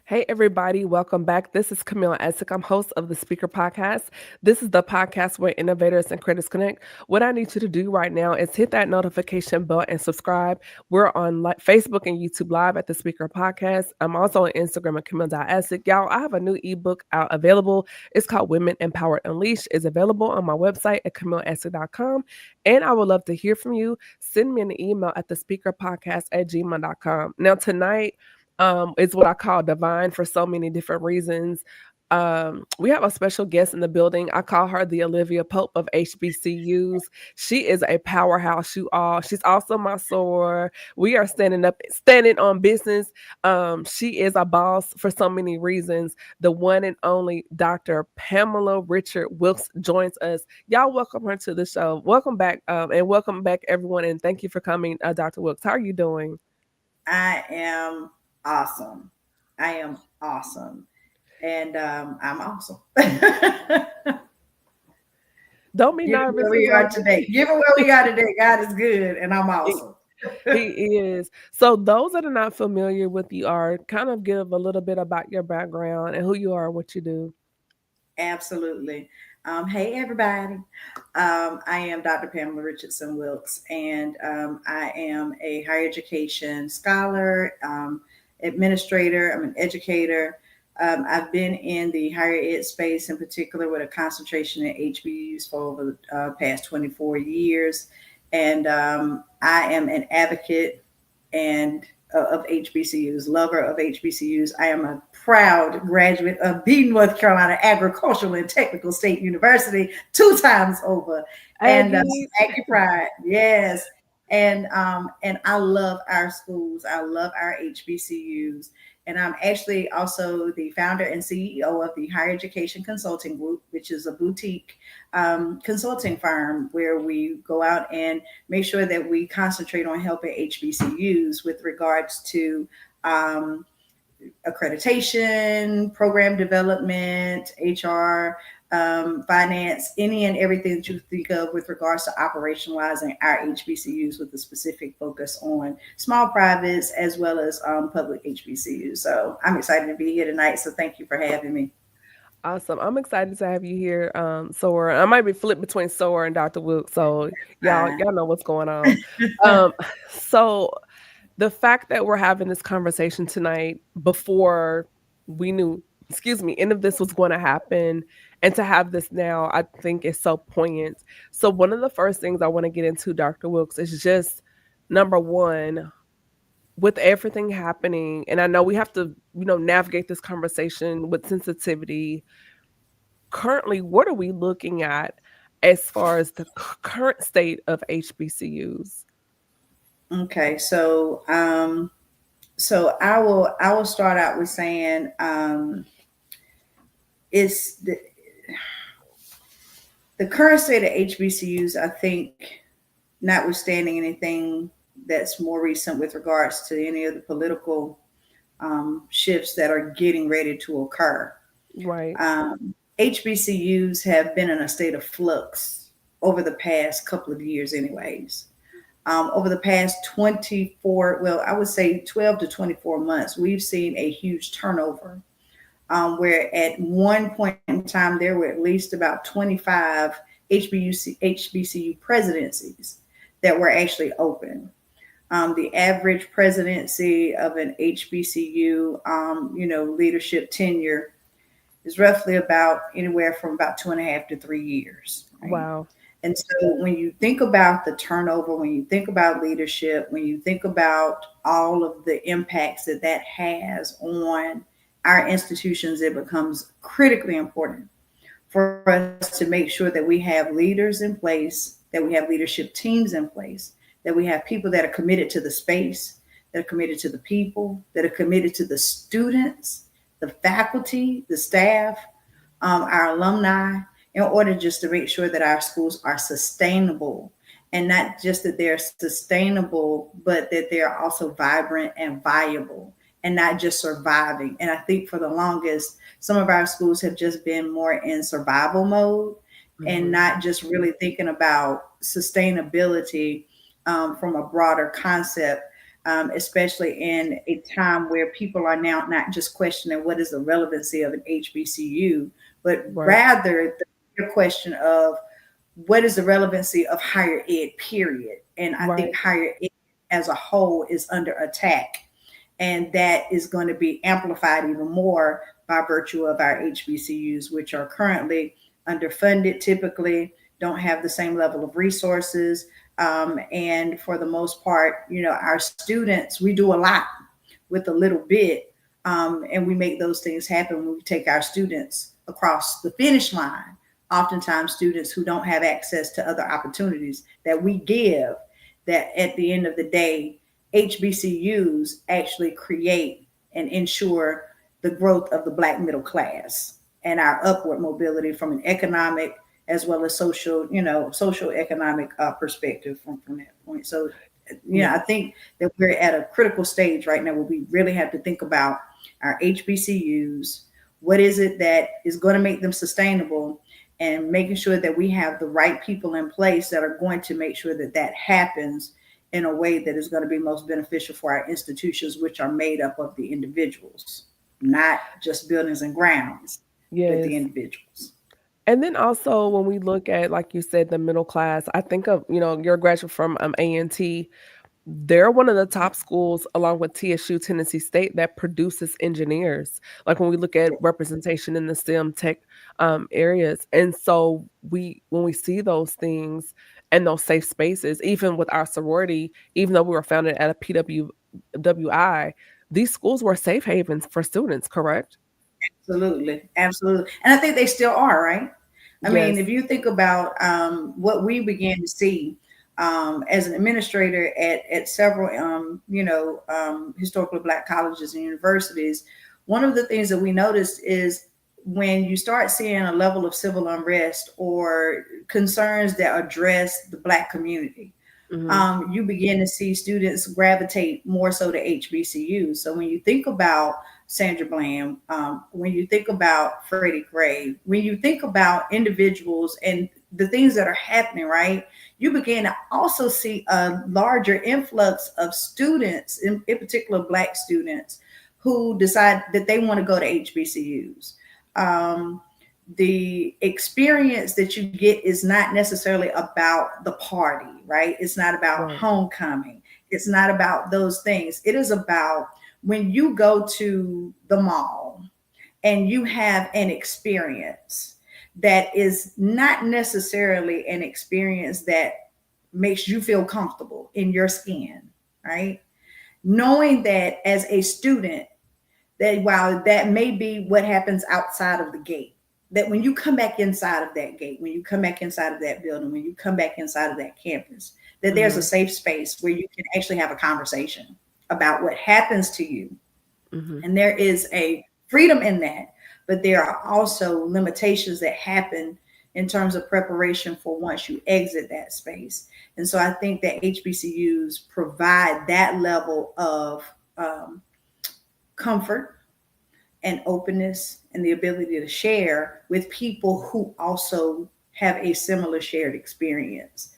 Hey, everybody, welcome back. This is Camille Essex. I'm host of the Speaker Podcast. This is the podcast where innovators and critics connect. What I need you to do right now is hit that notification bell and subscribe. We're on Facebook and YouTube Live at the Speaker Podcast. I'm also on Instagram at Camille.Essex. Y'all, I have a new ebook out available. It's called Women Empowered Unleashed. It's available on my website at CamilleEssex.com. And I would love to hear from you. Send me an email at thespeakerpodcast@gmail.com. Now, tonight, is what I call divine for so many different reasons. We have a special guest in the building. I call her the Olivia Pope of HBCUs. She is a powerhouse, you all. She's also my soror. We are standing on business. She is a boss for so many reasons. The one and only Dr. Pamela Richard Wilks joins us. Y'all welcome her to the show. Welcome back, and welcome back everyone, and thank you for coming, Dr. Wilks. How are you doing? I am awesome. I am awesome. And I'm awesome. Don't be Given nervous. where we are today. Given where we are today, God is good and I'm awesome. He is. So those that are not familiar with you are kind of give a little bit about your background and who you are and what you do. Absolutely. Hey, everybody. I am Dr. Pamela Richardson Wilks, and I am a higher education scholar, administrator. I'm an educator. I've been in the higher ed space in particular with a concentration in HBUs for over the past 24 years. And I am an advocate and of HBCUs, lover of HBCUs. I am a proud graduate of the North Carolina Agricultural and Technical State University 2 times over, and Aggie Pride, yes. And I love our schools. I love our HBCUs. And I'm actually also the founder and CEO of the Higher Education Consulting Group, which is a boutique consulting firm where we go out and make sure that we concentrate on helping HBCUs with regards to accreditation, program development, HR, finance, any and everything that you think of with regards to operationalizing our HBCUs with a specific focus on small privates as well as public HBCUs. So I'm excited to be here tonight. So thank you for having me. Awesome. I'm excited to have you here, Sora. I might be flipped between Sora and Dr. Wilkes, so y'all know what's going on. Um, so the fact that we're having this conversation tonight before we knew, any of this was going to happen, and to have this now, I think is so poignant. So one of the first things I want to get into, Dr. Wilkes, is just number one, with everything happening, and I know we have to, navigate this conversation with sensitivity. Currently, what are we looking at as far as the current state of HBCUs? Okay, so I will start out with saying it's the current state of HBCUs. I think, notwithstanding anything that's more recent with regards to any of the political shifts that are getting ready to occur. Right. HBCUs have been in a state of flux over the past couple of years, anyways. Over the past 24, well, I would say 12 to 24 months, we've seen a huge turnover. Where at one point in time, there were at least about 25 HBCU presidencies that were actually open. The average presidency of an HBCU, leadership tenure is roughly about anywhere from about 2.5 to 3 years. Right? Wow. And so when you think about the turnover, when you think about leadership, when you think about all of the impacts that that has on our institutions, it becomes critically important for us to make sure that we have leaders in place, that we have leadership teams in place, that we have people that are committed to the space, that are committed to the people, that are committed to the students, the faculty, the staff, our alumni, in order just to make sure that our schools are sustainable, and not just that they're sustainable, but that they're also vibrant and viable and not just surviving. And I think for the longest, some of our schools have just been more in survival mode and not just really thinking about sustainability from a broader concept. especially in a time where people are now not just questioning what is the relevancy of an HBCU, but Right. rather the question of what is the relevancy of higher ed, period. And I think Right. higher ed as a whole is under attack. And that is going to be amplified even more by virtue of our HBCUs, which are currently underfunded, typically don't have the same level of resources. And for the most part, our students, we do a lot with a little bit. And we make those things happen when we take our students across the finish line. Oftentimes, students who don't have access to other opportunities that we give, that at the end of the day, HBCUs actually create and ensure the growth of the Black middle class and our upward mobility from an economic as well as social, social economic perspective from that point. So, Yeah. I think that we're at a critical stage right now where we really have to think about our HBCUs. What is it that is going to make them sustainable? And making sure that we have the right people in place that are going to make sure that that happens in a way that is going to be most beneficial for our institutions, which are made up of the individuals, not just buildings and grounds, but the Yes. individuals. And then also when we look at, like you said, the middle class, I think of, you're a graduate from A&T. They're one of the top schools along with TSU, Tennessee State, that produces engineers. Like when we look at representation in the STEM tech areas. And so when we see those things and those safe spaces, even with our sorority, even though we were founded at a PWI, these schools were safe havens for students, correct? Absolutely, absolutely, and I think they still are, right? I mean, Yes. if you think about what we began to see as an administrator at several, historically Black colleges and universities, one of the things that we noticed is when you start seeing a level of civil unrest or concerns that address the Black community, Hmm. you begin to see students gravitate more so to HBCUs. So when you think about Sandra Bland, when you think about Freddie Gray, when you think about individuals and the things that are happening, right, you begin to also see a larger influx of students, in particular Black students, who decide that they want to go to HBCUs. Um, the experience that you get is not necessarily about the party, right? It's not about Right. homecoming. It's not about those things. It is about when you go to the mall and you have an experience that is not necessarily an experience that makes you feel comfortable in your skin, right? Knowing that as a student, that while that may be what happens outside of the gate, that when you come back inside of that gate, when you come back inside of that building, when you come back inside of that campus, that there's a Hmm. safe space where you can actually have a conversation about what happens to you. Hmm. And there is a freedom in that, but there are also limitations that happen in terms of preparation for once you exit that space. And so I think that HBCUs provide that level of um, comfort and openness and the ability to share with people who also have a similar shared experience,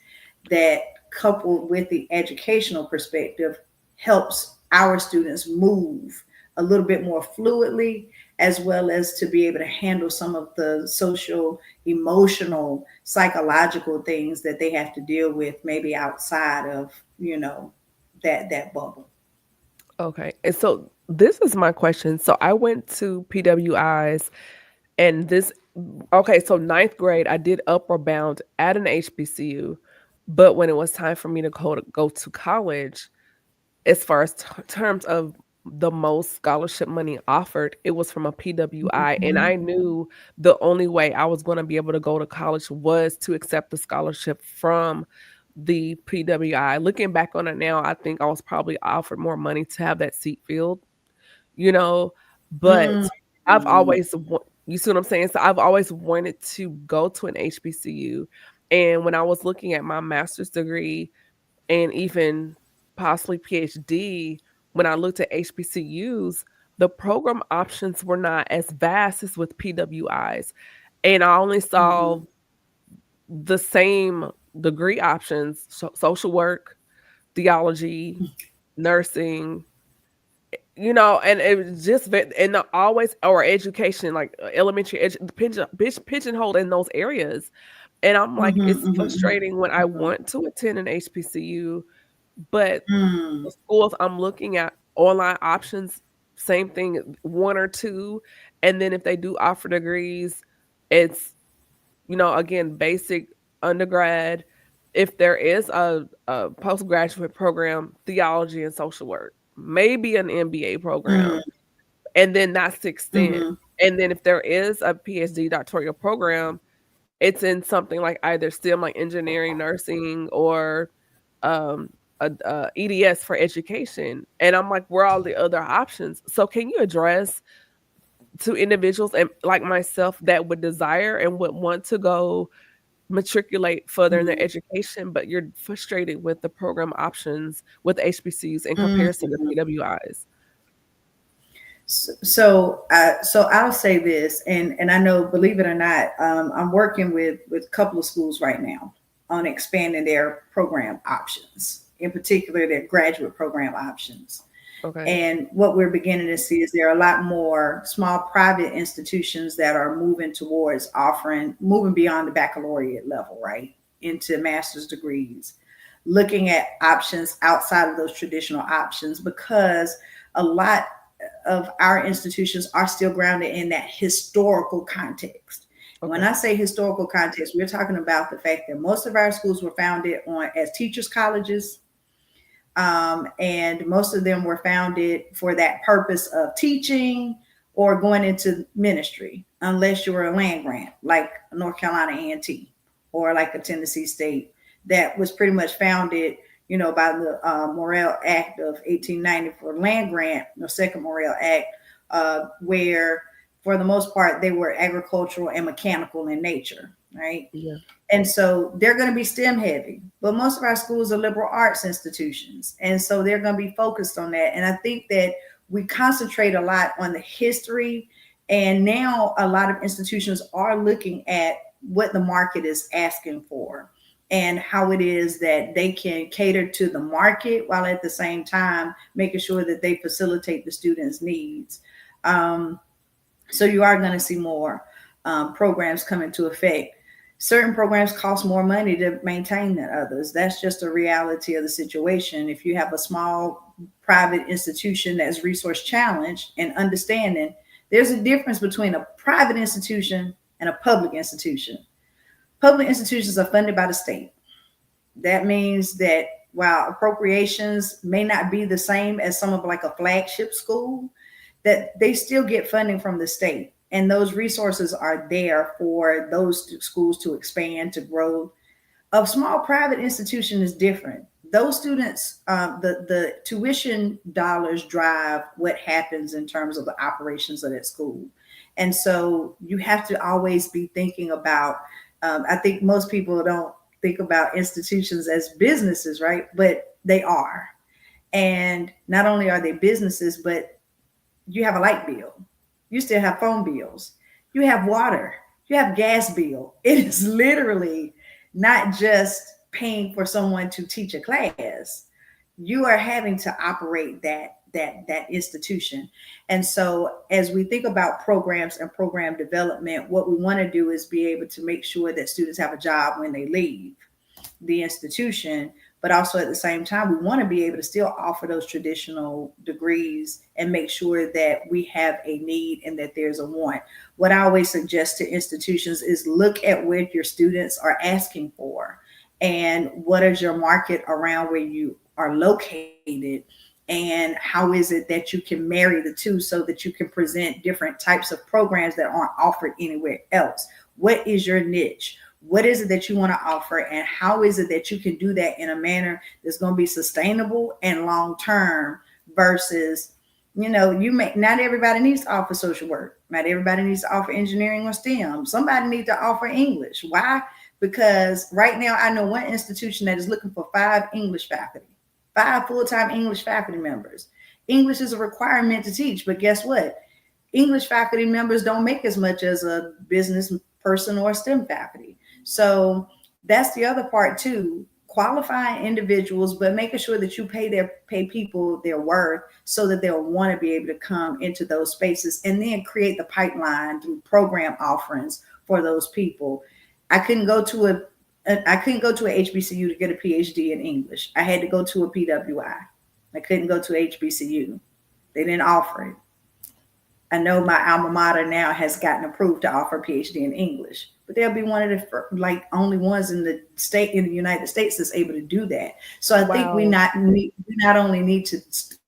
that coupled with the educational perspective helps our students move a little bit more fluidly, as well as to be able to handle some of the social, emotional, psychological things that they have to deal with maybe outside of, that bubble. Okay. And so this is my question. So I went to PWIs and okay, so ninth grade, I did upward bound at an HBCU. But when it was time for me to go to college, as far as terms of the most scholarship money offered, it was from a PWI. And Mhm. I knew the only way I was going to be able to go to college was to accept the scholarship from the PWI. Looking back on it now, I think I was probably offered more money to have that seat filled, you know, but Mm. I've always you see what I'm saying? So I've always wanted to go to an HBCU. And when I was looking at my master's degree and even possibly PhD, when I looked at HBCUs, the program options were not as vast as with PWIs. And I only saw Mhm. the same degree options, social work, theology, nursing, and it was just and always or education, like elementary pigeonholed in those areas. And I'm like, Mm-hmm, it's mm-hmm, frustrating when I mm-hmm, want to attend an HBCU, but mm, the schools I'm looking at, online options, same thing, one or two. And then if they do offer degrees, it's, again, basic undergrad. If there is a postgraduate program, theology and social work, maybe an MBA mm, program, and then that's the extent. mm-hmm, And then if there is a PhD doctoral program, it's in something like either STEM, like engineering, nursing, or um, a EDS for education. And I'm like, where are all the other options? So can you address to individuals and like myself that would desire and would want to go matriculate further in their mm-hmm, education, but you're frustrated with the program options with HBCUs in comparison to mm-hmm. PWIs? So I'll say this, and I know, believe it or not, I'm working with a couple of schools right now on expanding their program options, in particular their graduate program options. Okay. And what we're beginning to see is there are a lot more small private institutions that are moving towards moving beyond the baccalaureate level, right, into master's degrees, looking at options outside of those traditional options, because a lot of our institutions are still grounded in that historical context. When Okay. I say historical context, we're talking about the fact that most of our schools were founded as teachers' colleges, and most of them were founded for that purpose of teaching or going into ministry, unless you were a land grant like North Carolina A&T or like a Tennessee State that was pretty much founded, by the Morrill Act of 1890 for land grant, the second Morrill Act, where for the most part they were agricultural and mechanical in nature, right? Yeah. And so they're going to be STEM heavy, but most of our schools are liberal arts institutions. And so they're going to be focused on that. And I think that we concentrate a lot on the history. And now a lot of institutions are looking at what the market is asking for and how it is that they can cater to the market while at the same time making sure that they facilitate the students' needs. Um, so you are going to see more programs come into effect. Certain programs cost more money to maintain than others. That's just a reality of the situation. If you have a small private institution that's resource challenged and understanding, there's a difference between a private institution and a public institution. Public institutions are funded by the state. That means that while appropriations may not be the same as some of like a flagship school, that they still get funding from the state. And those resources are there for those schools to expand, to grow. A small private institution is different. Those students, the tuition dollars drive what happens in terms of the operations of that school. And so you have to always be thinking about, I think most people don't think about institutions as businesses, right? But they are. And not only are they businesses, but you have a light bill, you still have phone bills, you have water, you have gas bill. It is literally not just paying for someone to teach a class. You are having to operate that institution. And so as we think about programs and program development, what we want to do is be able to make sure that students have a job when they leave the institution, but also at the same time, we want to be able to still offer those traditional degrees and make sure that we have a need and that there's a want. What I always suggest to institutions is look at what your students are asking for and what is your market around where you are located, and how is it that you can marry the two so that you can present different types of programs that aren't offered anywhere else. What is your niche? What is it that you want to offer, and how is it that you can do that in a manner that's going to be sustainable and long term versus, you may not everybody needs to offer social work, not everybody needs to offer engineering or STEM. Somebody needs to offer English. Why? Because right now I know one institution that is looking for 5 English faculty, 5 full-time English faculty members. English is a requirement to teach, but guess what? English faculty members don't make as much as a business person or STEM faculty. So that's the other part too. qualifying individuals, but making sure that you pay people their worth so that they'll want to be able to come into those spaces, and then create the pipeline through program offerings for those people. I couldn't go to I couldn't go to a HBCU to get a PhD in English. I had to go to a PWI. I couldn't go to HBCU. They didn't offer it. I know my alma mater now has gotten approved to offer a PhD in English, but they'll be one of the only ones in the United States that's able to do that. So I think we not only need to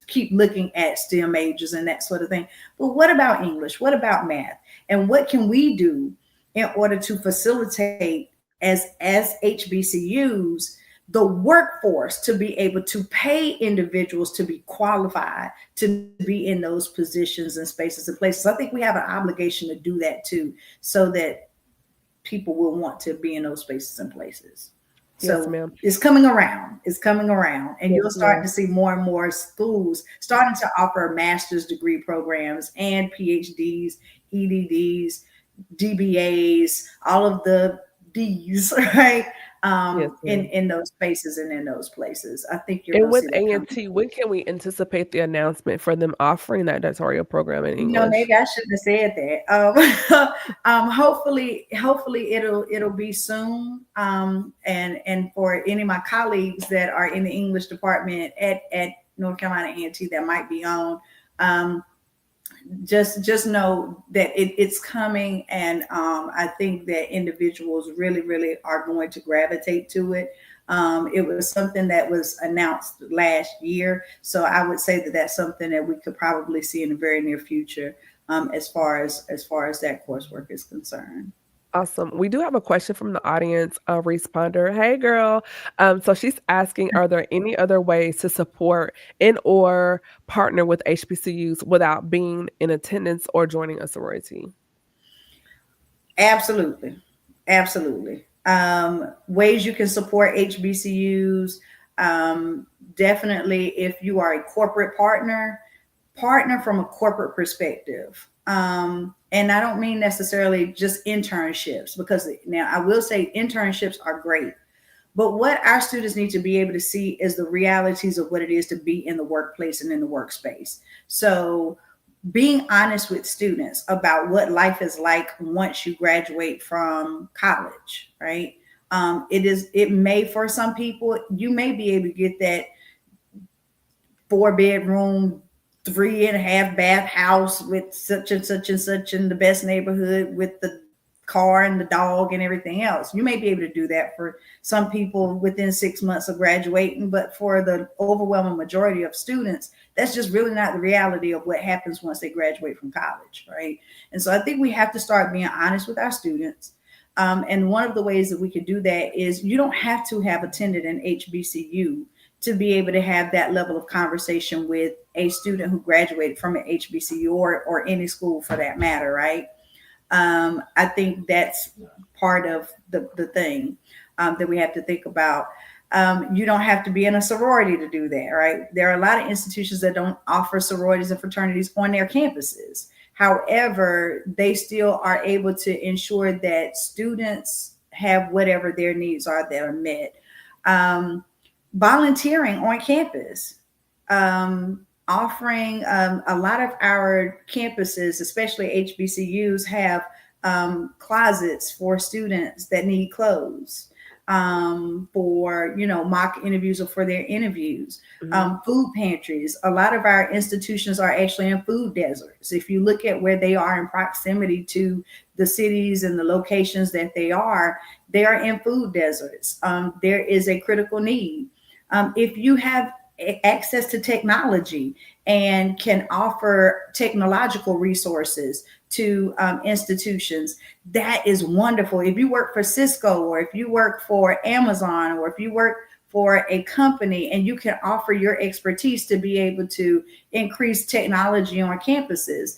keep looking at STEM majors and that sort of thing, but what about English? What about math? And what can we do in order to facilitate as HBCUs the workforce to be able to pay individuals to be qualified to be in those positions and spaces and places. I think we have an obligation to do that too, so that people will want to be in those spaces and places. So Yes, ma'am. it's coming around. It's coming around. And Yes, you'll start ma'am. to see more and more schools starting to offer master's degree programs and PhDs, EDDs, DBAs, all of the D's, right? Yes, ma'am. In those spaces and in those places. I think you're And going to with see that coming. A&T, when can we anticipate the announcement for them offering that doctoral program in English? Maybe I shouldn't have said that. Hopefully it'll be soon. And for any of my colleagues that are in the English department at North Carolina A&T that might be on, just know that it's coming, and I think that individuals really are going to gravitate to it. It was something that was announced last year, so I would say that that's something that we could probably see in the very near future, as far as that coursework is concerned. Awesome. We do have a question from the audience, a responder. Hey, girl. So she's asking, are there any other ways to support and or partner with HBCUs without being in attendance or joining a sorority? Absolutely. Absolutely. Ways you can support HBCUs. Definitely, if you are a corporate partner from a corporate perspective. And I don't mean necessarily just internships, because now I will say internships are great. But what our students need to be able to see is the realities of what it is to be in the workplace and in the workspace. So being honest with students about what life is like once you graduate from college, right? It may, for some people, you may be able to get that 4-bedroom, 3.5-bath house with such and such and such in the best neighborhood with the car and the dog and everything else. You may be able to do that for some people within 6 months of graduating, but for the overwhelming majority of students, that's just really not the reality of what happens once they graduate from college, right? And so I think we have to start being honest with our students. And one of the ways that we can do that is you don't have to have attended an HBCU to be able to have that level of conversation with a student who graduated from an HBCU or any school for that matter, right? I think that's part of the thing that we have to think about. You don't have to be in a sorority to do that, right? There are a lot of institutions that don't offer sororities and fraternities on their campuses. However, they still are able to ensure that students have whatever their needs are that are met. Volunteering on campus, offering a lot of our campuses, especially HBCUs, have closets for students that need clothes, for mock interviews or for their interviews. Food pantries. A lot of our institutions are actually in food deserts. If you look at where they are in proximity to the cities and the locations that they are in food deserts. There is a critical need. If you have access to technology and can offer technological resources to institutions, that is wonderful. If you work for Cisco, or if you work for Amazon, or if you work for a company and you can offer your expertise to be able to increase technology on campuses,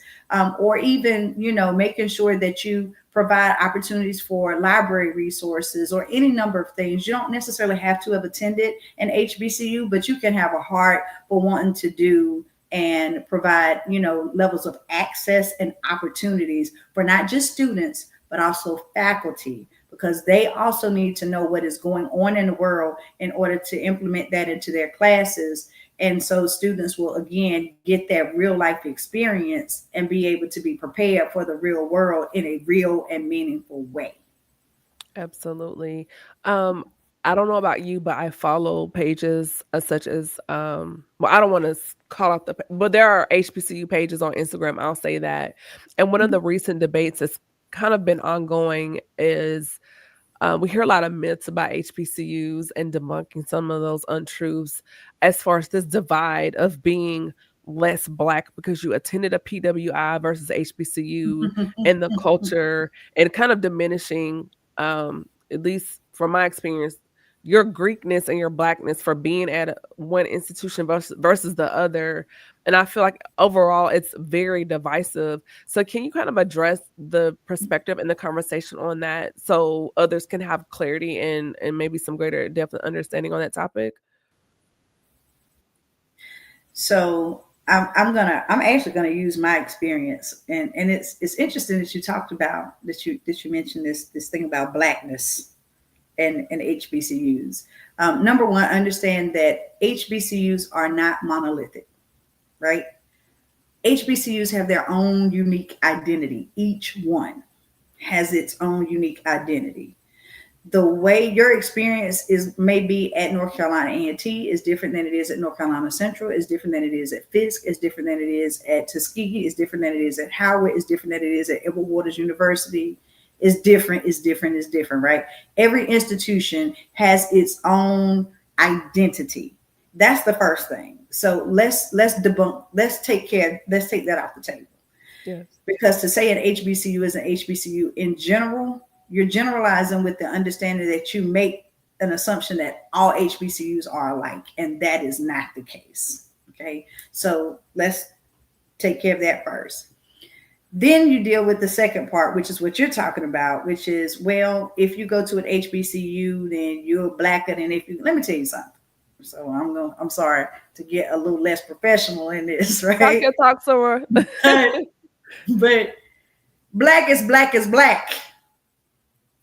or even, making sure that you provide opportunities for library resources or any number of things. You don't necessarily have to have attended an HBCU, but you can have a heart for wanting to do and provide, levels of access and opportunities for not just students, but also faculty, because they also need to know what is going on in the world in order to implement that into their classes. And so students will again get that real life experience and be able to be prepared for the real world in a real and meaningful way. Absolutely. Um, I don't know about you, but I follow pages such as well, I don't want to call out but there are HBCU pages on Instagram. I'll say that. And one of the recent debates that's kind of been ongoing is we hear a lot of myths about HBCUs and debunking some of those untruths as far as this divide of being less Black because you attended a PWI versus HBCU and the culture and kind of diminishing, at least from my experience, your Greekness and your Blackness for being at one institution versus the other. And I feel like overall it's very divisive. So can you kind of address the perspective and the conversation on that so others can have clarity and maybe some greater depth of understanding on that topic? So I'm actually gonna use my experience, and it's interesting that you talked about that you mentioned this thing about Blackness and HBCUs. Number one, understand that HBCUs are not monolithic, right? HBCUs have their own unique identity. Each one has its own unique identity. The way your experience is maybe at North Carolina A&T is different than it is at North Carolina Central, is different than it is at Fisk, is different than it is at Tuskegee, is different than it is at Howard, is different than it is at Edward Waters University, is different, right? Every institution has its own identity. That's the first thing. So let's debunk, let's take that off the table. Yes. Because to say an HBCU is an HBCU in general, you're generalizing with the understanding that you make an assumption that all HBCUs are alike, and that is not the case. Okay, so let's take care of that first. Then you deal with the second part, which is what you're talking about, which is, well, if you go to an HBCU, then you're blacker than if you. Let me tell you something. So I'm sorry to get a little less professional in this, right? Talk somewhere. But black is black is black.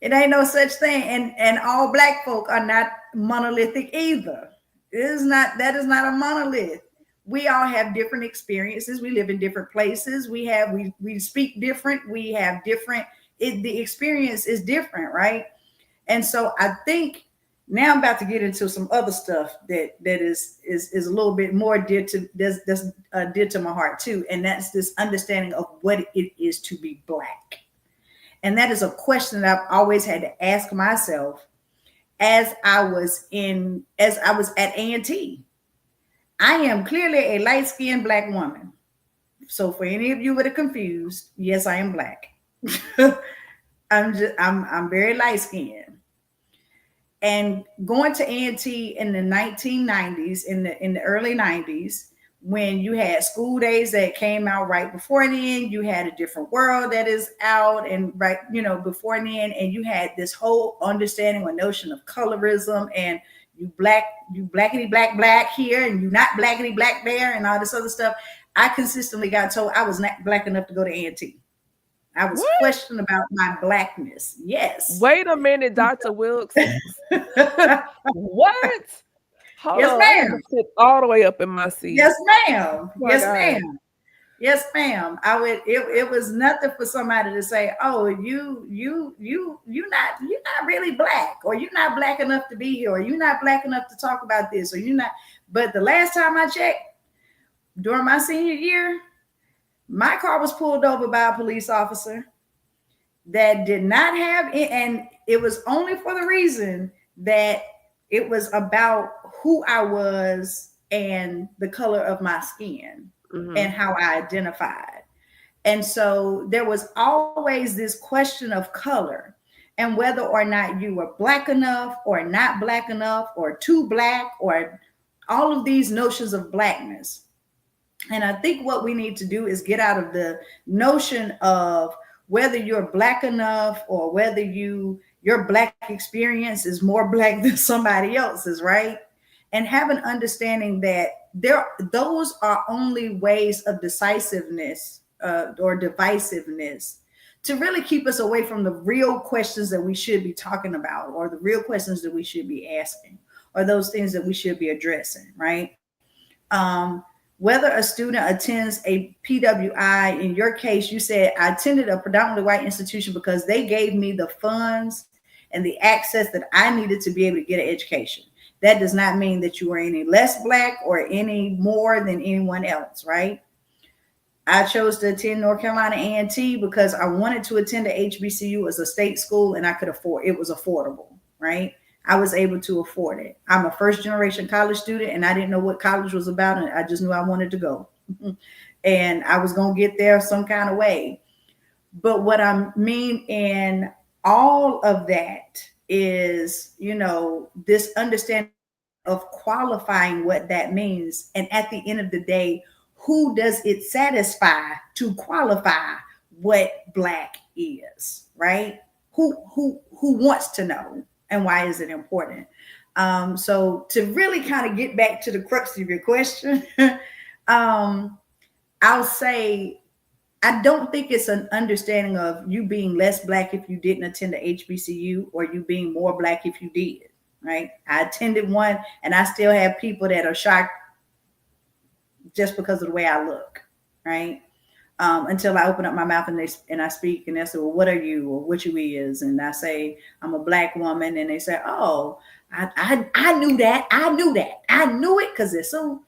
It ain't no such thing, and all Black folk are not monolithic either. That is not a monolith. We all have different experiences. We live in different places. We speak different. We have different. The experience is different, right? And so I think now I'm about to get into some other stuff that is a little bit more dear to dear to my heart too, and that's this understanding of what it is to be Black. And that is a question that I've always had to ask myself as I was at A&T. I am clearly a light-skinned Black woman. So for any of you that are confused, yes, I am Black. I'm very light-skinned. And going to A&T in the 1990s, in the early 90s, when you had School Days that came out right before then, you had A Different World that is out and right, before then, and you had this whole understanding or notion of colorism and you blackity black here and you not blackity black there and all this other stuff. I consistently got told I was not Black enough to go to A&T. I was questioned about my Blackness. Yes. Wait a minute, Dr. Wilks. What? Hold yes, on. ma'am. Sit all the way up in my seat. Yes, ma'am. Oh yes, God. ma'am. Yes, ma'am. I would. It was nothing for somebody to say, "Oh, you're not really Black, or you're not Black enough to be here, or you're not Black enough to talk about this, or you're not." But the last time I checked, during my senior year, my car was pulled over by a police officer that did not have it, and it was only for the reason that it was about who I was and the color of my skin and how I identified. And so there was always this question of color and whether or not you were Black enough or not Black enough or too Black or all of these notions of Blackness. And I think what we need to do is get out of the notion of whether you're Black enough or whether your Black experience is more Black than somebody else's, right? And have an understanding that those are only ways of decisiveness or divisiveness to really keep us away from the real questions that we should be talking about, or the real questions that we should be asking, or those things that we should be addressing, right? Um, Whether a student attends a PWI, in your case, you said, I attended a predominantly white institution because they gave me the funds and the access that I needed to be able to get an education. That does not mean that you are any less Black or any more than anyone else, right? I chose to attend North Carolina A&T because I wanted to attend a HBCU as a state school, and I could afford it. Was affordable, right? I was able to afford it. I'm a first generation college student, and I didn't know what college was about, and I just knew I wanted to go. And I was going to get there some kind of way. But what I mean in all of that is, this understanding of qualifying what that means. And at the end of the day, who does it satisfy to qualify what Black is, right? Who wants to know, and why is it important? So to really kind of get back to the crux of your question, I'll say I don't think it's an understanding of you being less Black if you didn't attend a HBCU, or you being more Black if you did, right? I attended one, and I still have people that are shocked just because of the way I look, right? Until I open up my mouth and I speak, and they say, well, what are you, or what you is? And I say, I'm a Black woman. And they say, oh, I knew that. I knew it, because it's so,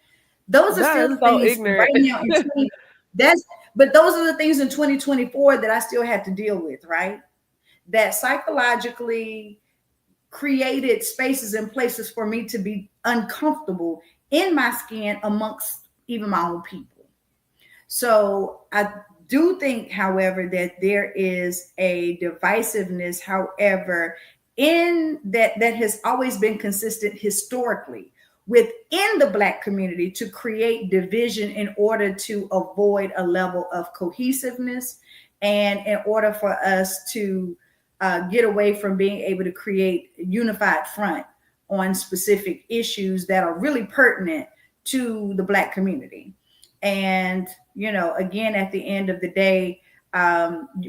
those are still the so things ignorant. right now. But those are the things in 2024 that I still have to deal with, right? That psychologically created spaces and places for me to be uncomfortable in my skin amongst even my own people. So I do think, however, that there is a divisiveness, however, in that has always been consistent historically within the Black community, to create division in order to avoid a level of cohesiveness, and in order for us to get away from being able to create a unified front on specific issues that are really pertinent to the Black community. And, again, at the end of the day,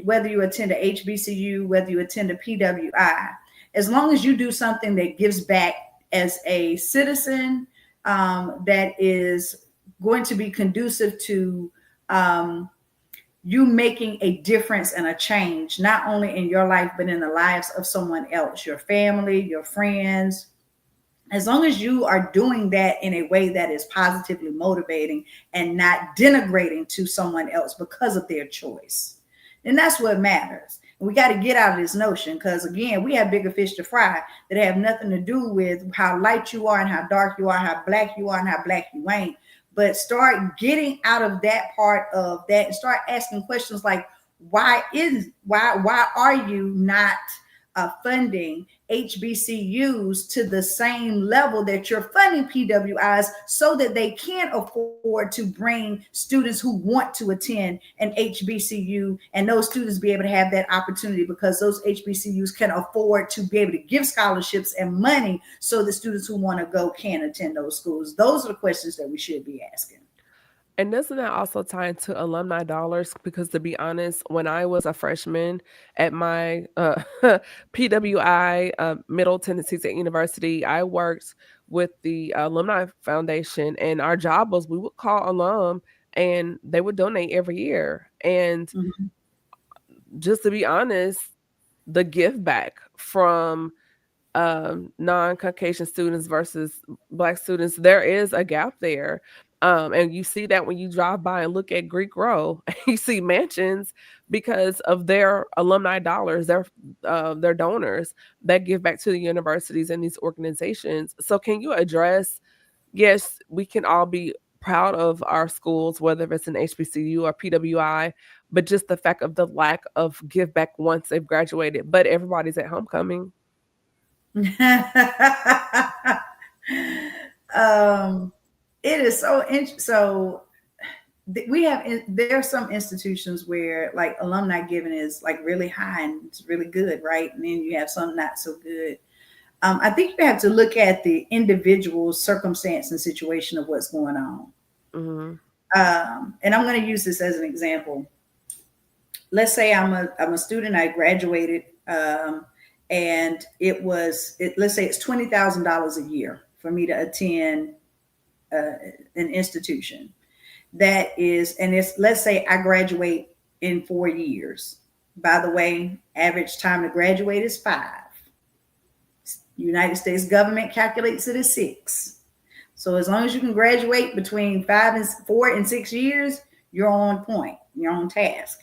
whether you attend a HBCU, whether you attend a PWI, as long as you do something that gives back as a citizen, that is going to be conducive to you making a difference and a change, not only in your life, but in the lives of someone else, your family, your friends. As long as you are doing that in a way that is positively motivating and not denigrating to someone else because of their choice, then that's what matters. And we got to get out of this notion, because, again, we have bigger fish to fry that have nothing to do with how light you are and how dark you are, how Black you are and how Black you ain't. But start getting out of that part of that and start asking questions like, why are you not funding HBCUs to the same level that you're funding PWIs, so that they can afford to bring students who want to attend an HBCU, and those students be able to have that opportunity, because those HBCUs can afford to be able to give scholarships and money so the students who want to go can attend those schools. Those are the questions that we should be asking. And doesn't that also tie into alumni dollars? Because to be honest, when I was a freshman at my PWI, Middle Tennessee State University, I worked with the Alumni Foundation, and our job was we would call alum, and they would donate every year. And Mhm. just to be honest, the give back from non-Caucasian students versus Black students, there is a gap there. And you see that when you drive by and look at Greek Row, you see mansions because of their alumni dollars, their donors that give back to the universities and these organizations. So can you address, yes, we can all be proud of our schools, whether it's an HBCU or PWI, but just the fact of the lack of give back once they've graduated, but everybody's at homecoming. um, it is so interesting. So there are some institutions where, like, alumni giving is like really high and it's really good, right? And then you have some not so good. I think you have to look at the individual circumstance and situation of what's going on. Mm-hmm. And I'm going to use this as an example. let's say I'm a student, I graduated, and let's say it's $20,000 a year for me to attend an institution. That is, and it's, let's say I graduate in 4 years. By the way, average time to graduate is 5. United States government calculates it as 6. So as long as you can graduate between 4 and 6 years, you're on point. You're on task.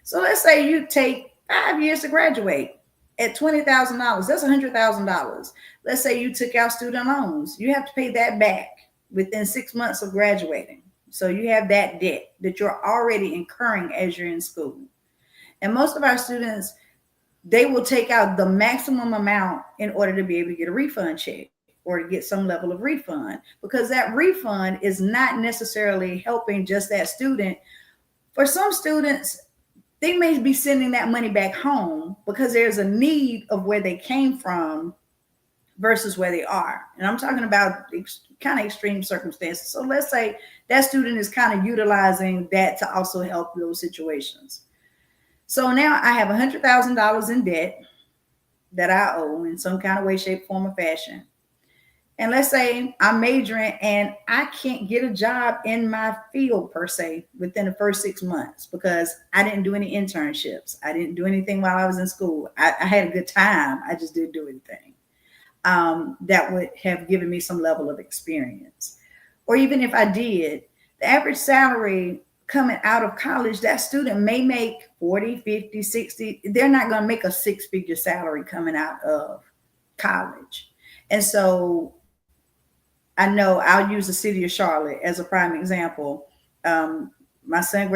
So let's say you take 5 years to graduate at $20,000. That's $100,000. Let's say you took out student loans. You have to pay that back within 6 months of graduating. So you have that debt that you're already incurring as you're in school. And most of our students, they will take out the maximum amount in order to be able to get a refund check or to get some level of refund, because that refund is not necessarily helping just that student. For some students, they may be sending that money back home because there's a need of where they came from versus where they are. And I'm talking about kind of extreme circumstances. So let's say that student is kind of utilizing that to also help those situations. So now I have $100,000 in debt that I owe in some kind of way, shape, form, or fashion. And let's say I'm majoring and I can't get a job in my field per se within the first 6 months because I didn't do any internships. I didn't do anything while I was in school. I had a good time. I just didn't do anything that would have given me some level of experience. Or even if I did, the average salary coming out of college, that student may make 40, 50, 60. They're not going to make a 6-figure salary coming out of college. And so I know I'll use the city of Charlotte as a prime example. My son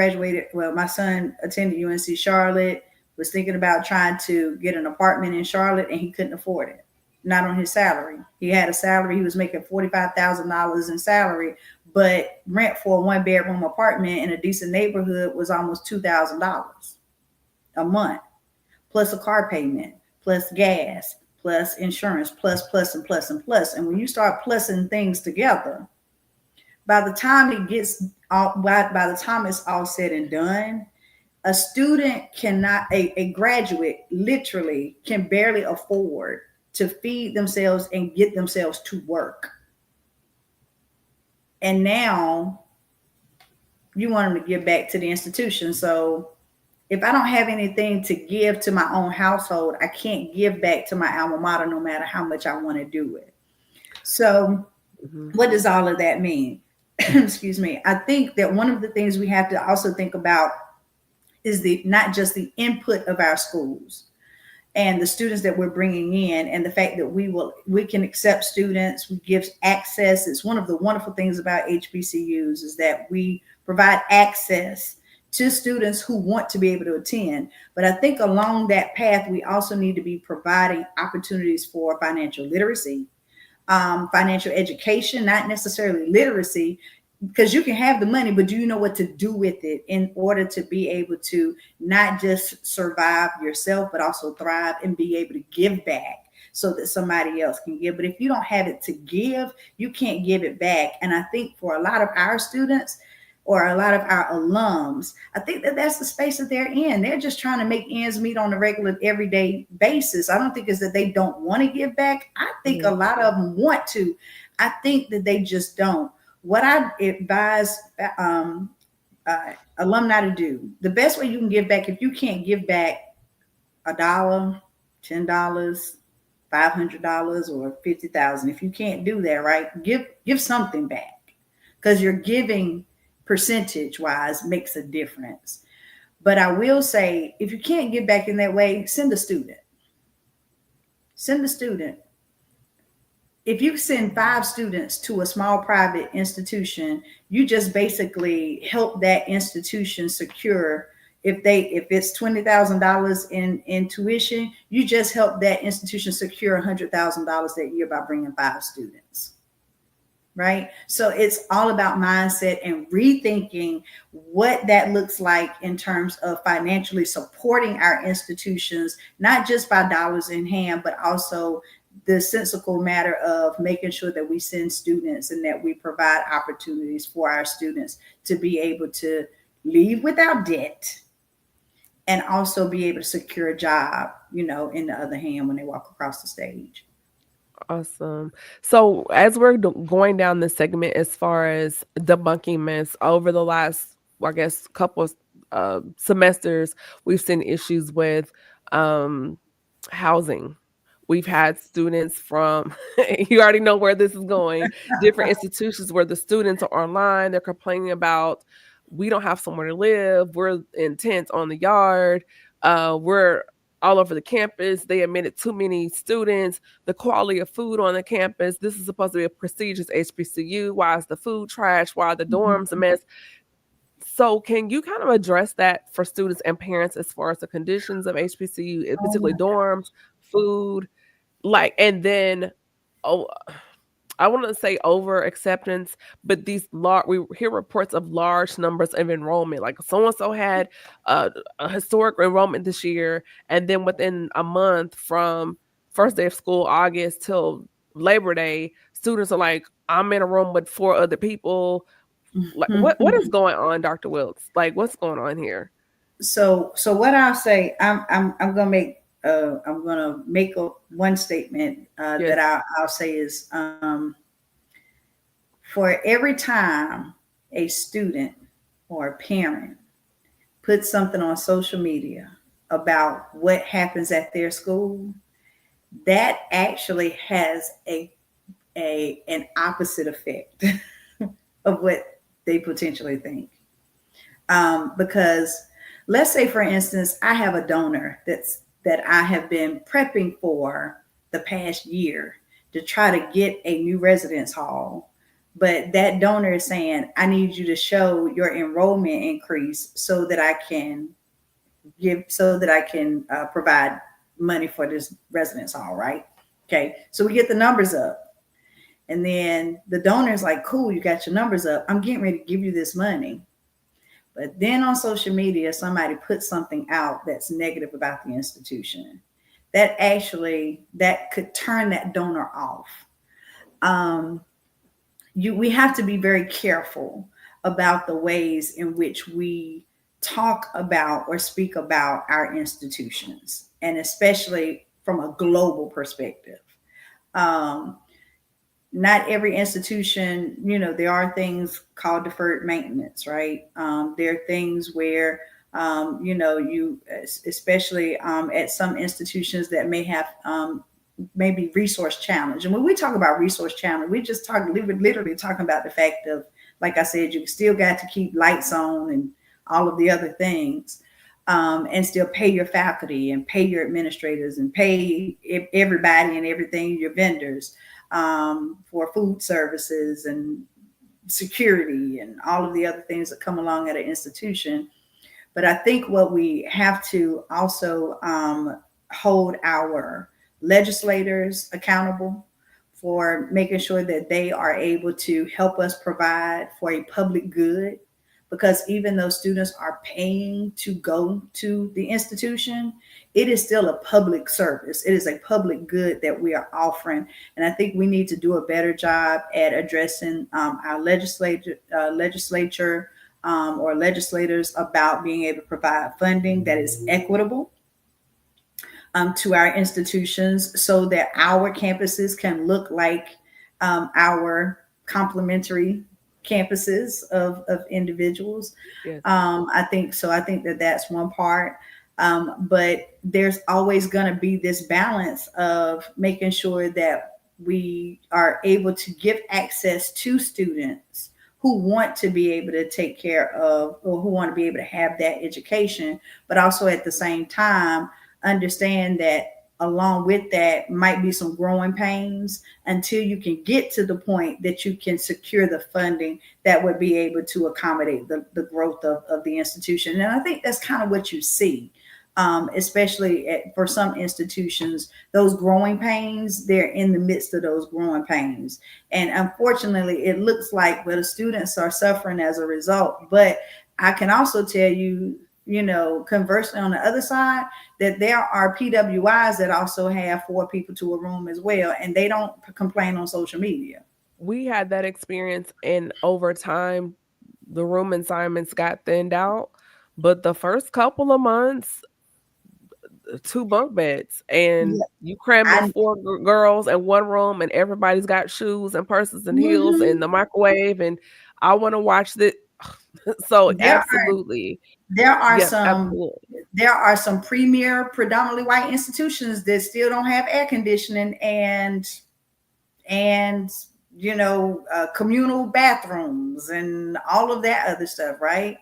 attended UNC Charlotte, was thinking about trying to get an apartment in Charlotte, and he couldn't afford it. Not on his salary. He had a salary. He was making $45,000 in salary, but rent for a 1-bedroom apartment in a decent neighborhood was almost $2,000 a month, plus a car payment, plus gas, plus insurance, plus, and plus, and plus. And when you start plussing things together, by the time it's all said and done, a student a graduate literally can barely afford to feed themselves and get themselves to work. And now you want them to give back to the institution. So if I don't have anything to give to my own household, I can't give back to my alma mater no matter how much I want to do it. So what does all of that mean? Excuse me. I think that one of the things we have to also think about is not just the input of our schools and the students that we're bringing in, and the fact that we can accept students, we give access. It's one of the wonderful things about HBCUs is that we provide access to students who want to be able to attend. But I think along that path, we also need to be providing opportunities for financial literacy, financial education, not necessarily literacy, because you can have the money, but do you know what to do with it in order to be able to not just survive yourself, but also thrive and be able to give back so that somebody else can give. But if you don't have it to give, you can't give it back. And I think for a lot of our students or a lot of our alums, I think that that's the space that they're in. They're just trying to make ends meet on a regular, everyday basis. I don't think it's that they don't want to give back. I think a lot of them want to. I think that they just don't. What I advise alumni to do, the best way you can give back, if you can't give back $1, $10, $500, or $50,000, if you can't do that, right, give something back, because you're giving percentage wise makes a difference. But I will say, if you can't give back in that way, send a student. Send a student. If you send 5 students to a small private institution, you just basically help that institution secure. If it's $20,000 in tuition, you just help that institution secure $100,000 that year by bringing 5 students. Right? So it's all about mindset and rethinking what that looks like in terms of financially supporting our institutions, not just by dollars in hand, but also the sensical matter of making sure that we send students and that we provide opportunities for our students to be able to leave without debt and also be able to secure a job, in the other hand when they walk across the stage. Awesome. So, as we're going down this segment, as far as debunking myths, over the last, I guess, couple of semesters, we've seen issues with um, housing. We've had students from, you already know where this is going, different institutions where the students are online. They're complaining about, we don't have somewhere to live. We're in tents on the yard. We're all over the campus. They admitted too many students, the quality of food on the campus. This is supposed to be a prestigious HBCU. Why is the food trash? Why are the dorms a mess? So, can you kind of address that for students and parents as far as the conditions of HBCU, Oh particularly my dorms, food, like, and then, oh, I want to say over acceptance, but these large, we hear reports of large numbers of enrollment. Like so and so had a historic enrollment this year, and then within a month from first day of school, August till Labor Day, students are like, "I'm in a room with 4 other people." Like, what is God. going on, Dr. Wilkes? Like, what's going on here? So what I'll say, I'm gonna make one statement Yes. that I'll say is, for every time a student or a parent puts something on social media about what happens at their school, that actually has a an opposite effect of what they potentially think. Because let's say, for instance, I have a donor that I have been prepping for the past year to try to get a new residence hall. But that donor is saying, I need you to show your enrollment increase so that I can provide money for this residence hall, right? Okay, so we get the numbers up, and then the donor is like, cool, you got your numbers up. I'm getting ready to give you this money. But then on social media, somebody puts something out that's negative about the institution. That could turn that donor off. Um, we have to be very careful about the ways in which we talk about or speak about our institutions, and especially from a global perspective. Um, Not every institution, there are things called deferred maintenance, right? There are things where, you, especially at some institutions that may have maybe resource challenge. And when we talk about resource challenge, we're literally talking about the fact of, like I said, you still got to keep lights on and all of the other things. And still pay your faculty and pay your administrators and pay everybody and everything, your vendors, for food services and security and all of the other things that come along at an institution. But I think what we have to also hold our legislators accountable for making sure that they are able to help us provide for a public good, because even though students are paying to go to the institution, it is still a public service. It is a public good that we are offering. And I think we need to do a better job at addressing our legislature or legislators about being able to provide funding that is equitable to our institutions, so that our campuses can look like our complementary campuses of individuals. Yes. I think so. I think that that's one part. But there's always going to be this balance of making sure that we are able to give access to students who want to be able to take care of, or who want to be able to have that education, but also at the same time understand that along with that might be some growing pains until you can get to the point that you can secure the funding that would be able to accommodate the growth of the institution. And I think that's kind of what you see, especially for some institutions, those growing pains, they're in the midst of those growing pains. And unfortunately, it looks like, well, the students are suffering as a result. But I can also tell you, conversely on the other side, that there are PWIs that also have 4 people to a room as well, and they don't complain on social media. We had that experience, and over time, the room assignments got thinned out. but the first couple of months, 2 bunk beds, and Yeah, you cramming I 4 girls in one room, and everybody's got shoes and purses and heels mhm. and the microwave, and I wanna watch the so there are absolutely. there are Yes, some absolutely. there are some premier predominantly white institutions that still don't have air conditioning and communal bathrooms and all of that other stuff, right?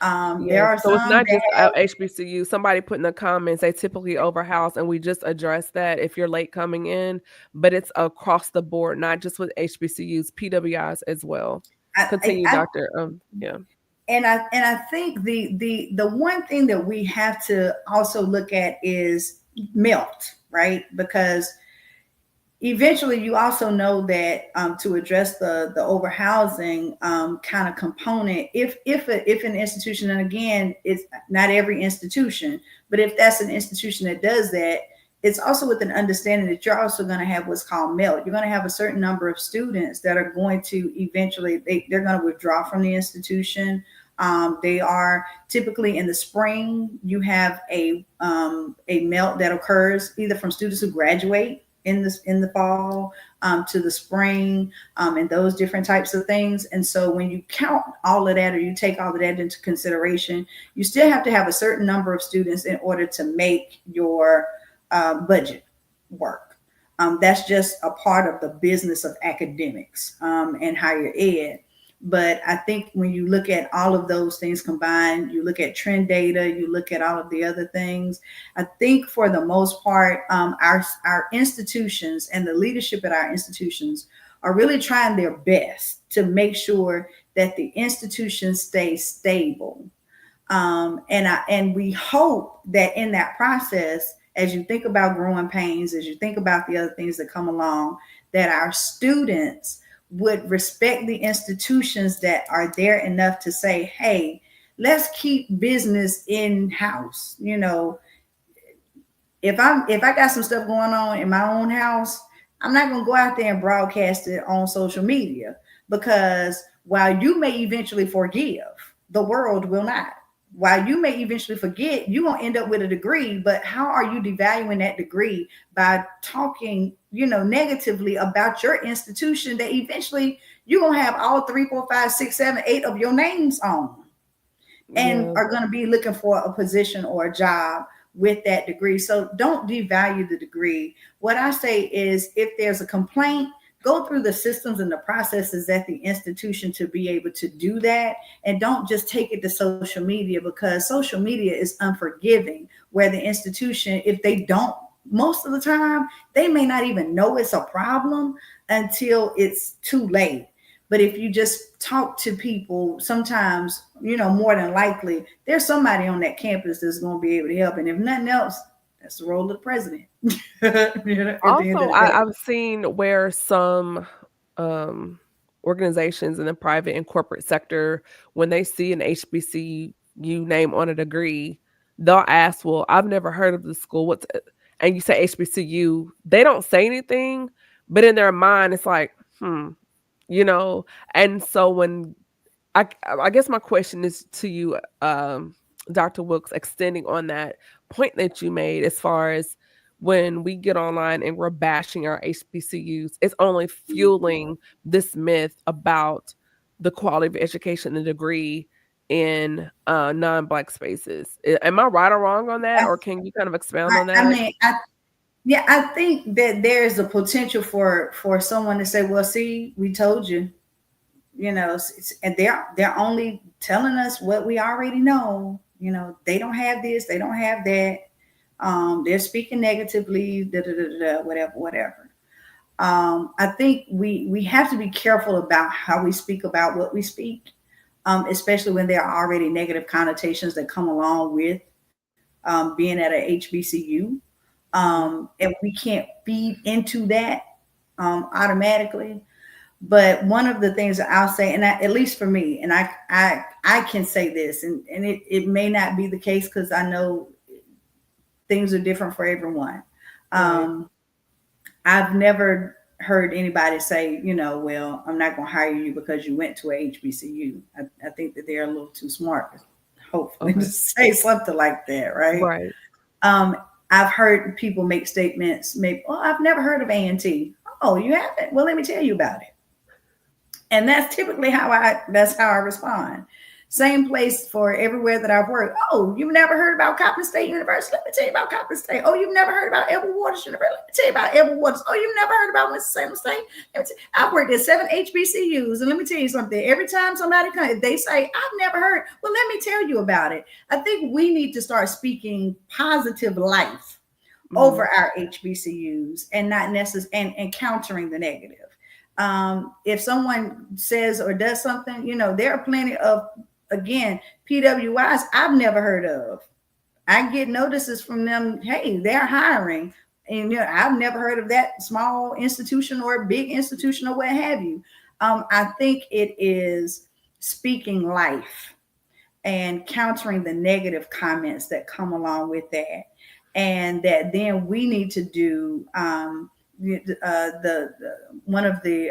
There Yes, are so it's some not that just HBCU. Somebody put in the comments, they typically overhouse, and we just addressed that if you're late coming in, but it's across the board, not just with HBCUs, PWIs as well. Continue, I doctor. Yeah. and I think the one thing that we have to also look at is melt, right? Because eventually you also know that to address the overhousing kind of component, if an institution, and again, it's not every institution, but if that's an institution that does that, it's also with an understanding that you're also going to have what's called melt. You're going to have a certain number of students that are going to eventually they're going to withdraw from the institution. They are typically in the spring. You have a melt that occurs either from students who graduate in the fall, to the spring, and those different types of things. And so when you count all of that, or you take all of that into consideration, you still have to have a certain number of students in order to make your budget work. That's just a part of the business of academics and higher ed. But I think when you look at all of those things combined, you look at trend data, you look at all of the other things. I think for the most part, our institutions and the leadership at our institutions are really trying their best to make sure that the institution stays stable. And we hope that in that process, as you think about growing pains, as you think about the other things that come along, that our students would respect the institutions that are there enough to say, hey, let's keep business in house. If I got some stuff going on in my own house, I'm not gonna go out there and broadcast it on social media, because while you may eventually forgive, the world will not. While you may eventually forget, you're gonna end up with a degree, but how are you devaluing that degree by talking, negatively about your institution that eventually you're gonna have all three, four, five, six, seven, eight of your names on, and Yeah. are going to be looking for a position or a job with that degree. So don't devalue the degree. What I say is, if there's a complaint, go through the systems and the processes at the institution to be able to do that. And don't just take it to social media, because social media is unforgiving, where the institution, if they don't, most of the time, they may not even know it's a problem until it's too late. But if you just talk to people, sometimes, more than likely, there's somebody on that campus that's going to be able to help. And if nothing else, that's the role of the president, at the end of Also, the day. I've seen where some um, organizations in the private and corporate sector, when they see an HBCU name on a degree, they'll ask, "Well, I've never heard of the school. What's it?" And you say HBCU, they don't say anything, but in their mind, it's like, hmm, you know. And so when I guess my question is to you, Dr. Wilkes, extending on that point that you made, as far as when we get online and we're bashing our HBCUs, it's only fueling this myth about the quality of education and degree in non-Black spaces. Am I right or wrong on that, or can you kind of expound on I that? mean, yeah, I think that there's a potential for someone to say, "Well, see, we told you," and they're only telling us what we already know. They don't have this, they don't have that. They're speaking negatively, da, da, da, da, whatever, whatever. I think we have to be careful about how we speak about what we speak, especially when there are already negative connotations that come along with being at a HBCU. Mhm. And we can't feed into that automatically. But one of the things that I'll say, and at least for me, and I can say this, and it may not be the case, because I know things are different for everyone. Right. Um, I've never heard anybody say, I'm not going to hire you because you went to a HBCU. I think that they're a little too smart to hopefully, to Okay. say something like that, right? Right. Um, I've heard people make statements, maybe, oh, I've never heard of A&T. Oh, you haven't? Well, let me tell you about it. And that's typically that's how I respond. Same place for everywhere that I've worked. Oh, you've never heard about Coppin State University? Let me tell you about Coppin State. Oh, you've never heard about Edward Waters University? Let me tell you about Edward Waters. Oh, you've never heard about Winston-Salem State? I've worked at 7 HBCUs, and let me tell you something. Every time somebody comes, they say, I've never heard. Well, let me tell you about it. I think we need to start speaking positive life Mhm. over our HBCUs and not necessarily and countering the negative. If someone says or does something, there are plenty of, again, PWIs I've never heard of. I get notices from them, hey, they're hiring. And I've never heard of that small institution or big institution or what have you. I think it is speaking life and countering the negative comments that come along with that. And that then we need to do the one of the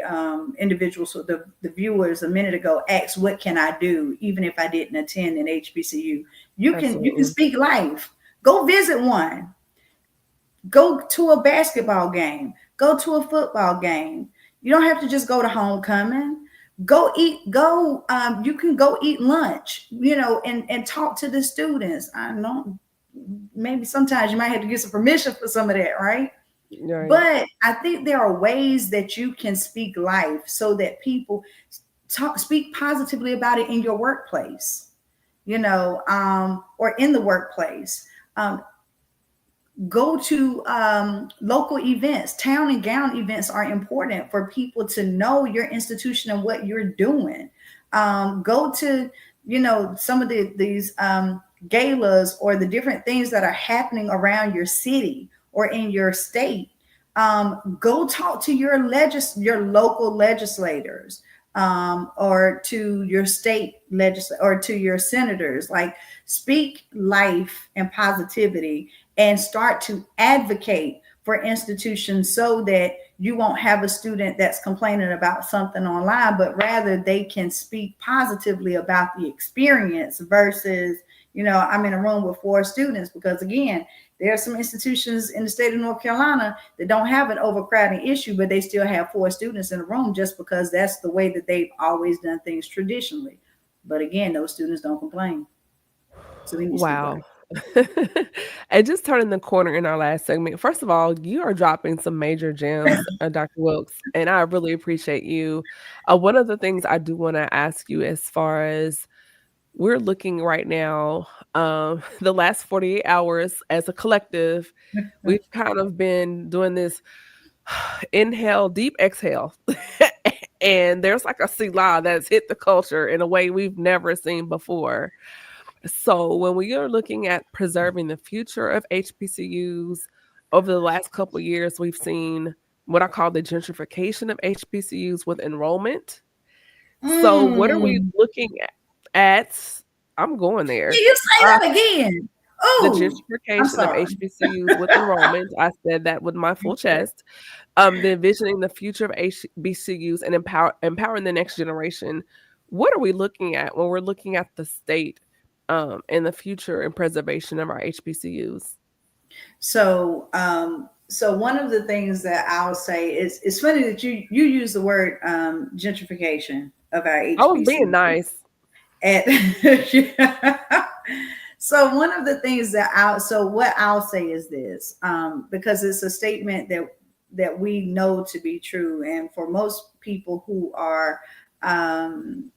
individuals, so the viewers a minute ago asked, what can I do even if I didn't attend an HBCU? You can Absolutely. speak life. Go visit one. Go to a basketball game. Go to a football game. You don't have to just go to homecoming. Go eat. Go. You can go eat lunch. And talk to the students. I know maybe sometimes you might have to get some permission for some of that, right? Right. But I think there are ways that you can speak life so that people speak positively about it in your workplace, or in the workplace. Go to local events. Town and gown events are important for people to know your institution and what you're doing. Go to, some of these galas or the different things that are happening around your city or in your state. Go talk to your local legislators, or to your state or to your senators. Like, speak life and positivity and start to advocate for institutions so that you won't have a student that's complaining about something online, but rather they can speak positively about the experience versus, I'm in a room with 4 students. Because again, there are some institutions in the state of North Carolina that don't have an overcrowding issue, but they still have 4 students in a room just because that's the way that they've always done things traditionally. But again, those students don't complain. So we need to speak Wow. life. And just turning the corner in our last segment, first of all, you are dropping some major gems, Dr. Wilkes, and I really appreciate you. One of the things I do want to ask you, as far as we're looking right now, the last 48 hours as a collective, we've kind of been doing this inhale, deep exhale. And there's like a Selah that's hit the culture in a way we've never seen before. So when we are looking at preserving the future of HBCUs, over the last couple of years, we've seen what I call the gentrification of HBCUs with enrollment. So what are we Mm. looking at? I'm going Can there. you say Uh, that again? the Oh, I'm gentrification of sorry. HBCUs with enrollment. I said that with my full chest. The envisioning the future of HBCUs and empowering the next generation. What are we looking at when we're looking at the state, and the future and preservation of our HBCUs? So one of the things that I'll say is, it's funny that you use the word gentrification of our I was being HBCU. nice. At So one of the things what I'll say is this, because it's a statement that we know to be true, and for most people who are um,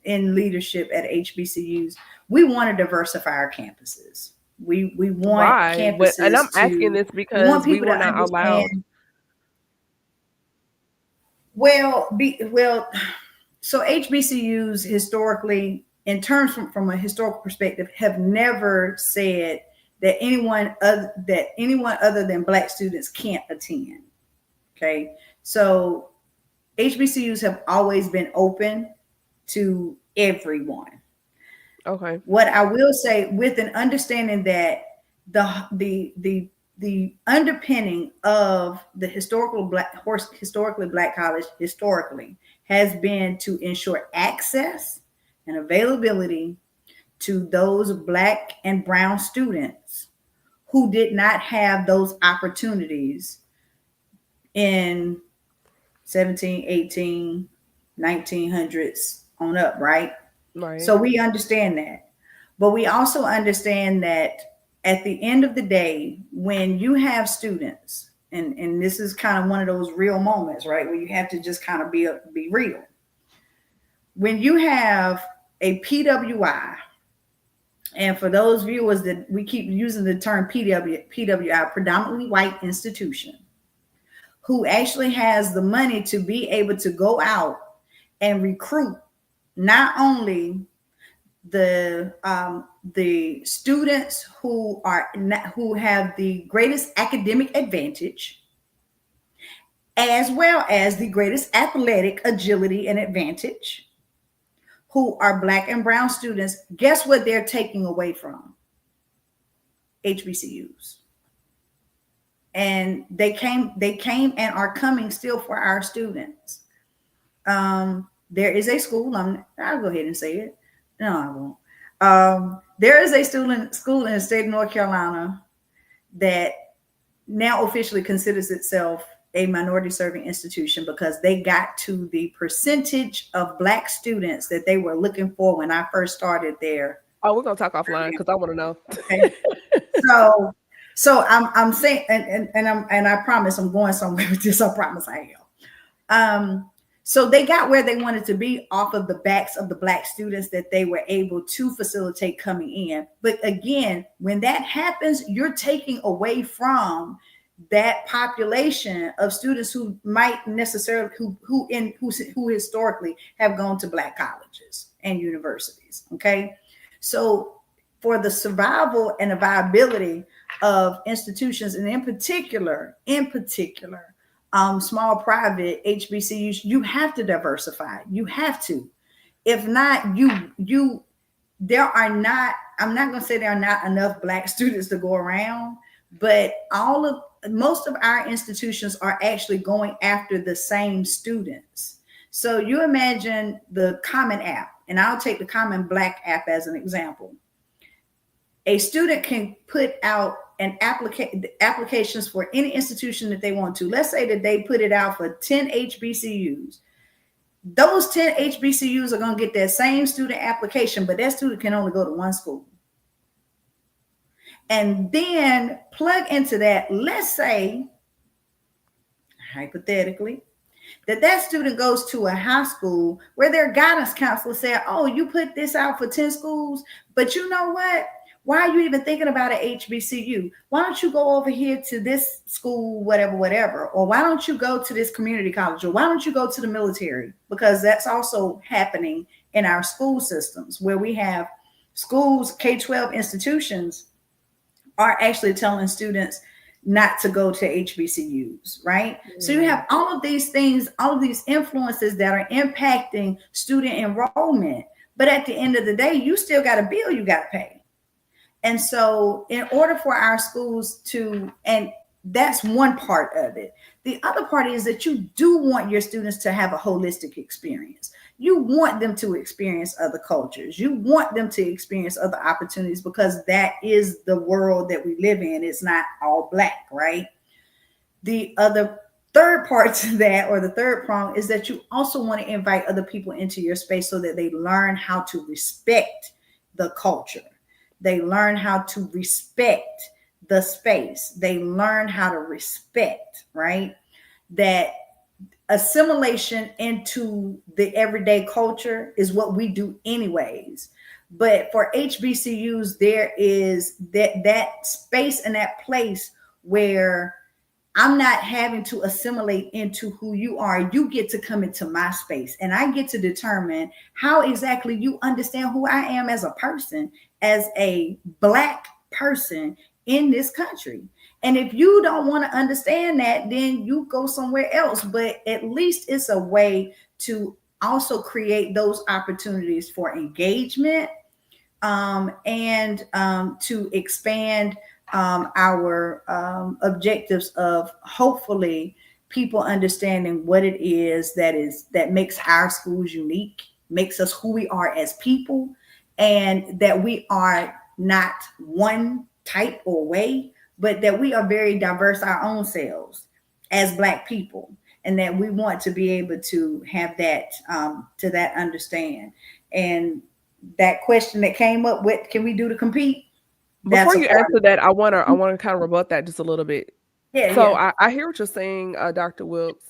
in leadership at HBCUs, we want to diversify our campuses. We want Why? And I'm campuses asking to this we want because we people were to not allowed. understand. Well, so HBCUs historically, in terms from a historical perspective, have never said that anyone other than Black students can't attend. Okay, so HBCUs have always been open to everyone. Okay. What I will say, with an understanding that the underpinning of the historically Black college historically has been to ensure access and availability to those Black and brown students who did not have those opportunities in 17, 18, 1900s on up, right? Right. So we understand that. But we also understand that at the end of the day, when you have students, and this is kind of one of those real moments, right? Where you have to just kind of be real. When you have a PWI, and for those viewers that we keep using the term PWI, predominantly white institution, who actually has the money to be able to go out and recruit not only the students who have the greatest academic advantage, as well as the greatest athletic agility and advantage, who are Black and brown students. Guess what they're taking away from? HBCUs. And they came and are coming still for our students. There is a school, I'll go ahead and say it. No, I won't. There is a school in the state of North Carolina that now officially considers itself a minority serving institution because they got to the percentage of Black students that they were looking for when I first started there. Oh, we're gonna talk offline because I want to know. Okay. So I'm saying, and I promise I'm going somewhere with this. I promise I am. So they got where they wanted to be off of the backs of the Black students that they were able to facilitate coming in. But again, when that happens, you're taking away from that population of students who might necessarily who historically have gone to Black colleges and universities. Okay, so for the survival and the viability of institutions, and in particular, small private HBCUs, you have to diversify. You have to. If not, there are not. I'm not going to say there are not enough Black students to go around, but most of our institutions are actually going after the same students. So you imagine the Common App, and I'll take the Common Black App as an example. A student can put out applications for any institution that they want to. Let's say that they put it out for 10 HBCUs. Those 10 HBCUs are going to get that same student application, but that student can only go to one school. And then plug into that, let's say, hypothetically, that student goes to a high school where their guidance counselor said, oh, you put this out for 10 schools, but you know what? Why are you even thinking about an HBCU? Why don't you go over here to this school, whatever, or why don't you go to this community college, or why don't you go to the military? Because that's also happening in our school systems, where we have schools, K-12 institutions are actually telling students not to go to HBCUs, right? Mm-hmm. So you have all of these things, all of these influences that are impacting student enrollment. But at the end of the day, you still got a bill you got to pay. And so in order for our schools to, and that's one part of it. The other part is that you do want your students to have a holistic experience. You want them to experience other cultures. You want them to experience other opportunities, because that is the world that we live in. It's not all Black, right? The other third part to that, or the third prong, is that you also want to invite other people into your space so that they learn how to respect the culture. They learn how to respect the space. They learn how to respect, right? That assimilation into the everyday culture is what we do anyways. But for HBCUs, there is that space and that place where I'm not having to assimilate into who you are. You get to come into my space, and I get to determine how exactly you understand who I am as a person, as a Black person in this country. And if you don't want to understand that, then you go somewhere else. But at least it's a way to also create those opportunities for engagement, and to expand our objectives of hopefully people understanding what it is that makes our schools unique, makes us who we are as people, and that we are not one type or way, but that we are very diverse our own selves as Black people, and that we want to be able to have that to that understand. And that question that came up, what can we do to compete? Before That's a you part answer of that, I wanna kind of rebut that just a little bit. it. So Yeah, I hear what you're saying, Dr. Wilkes,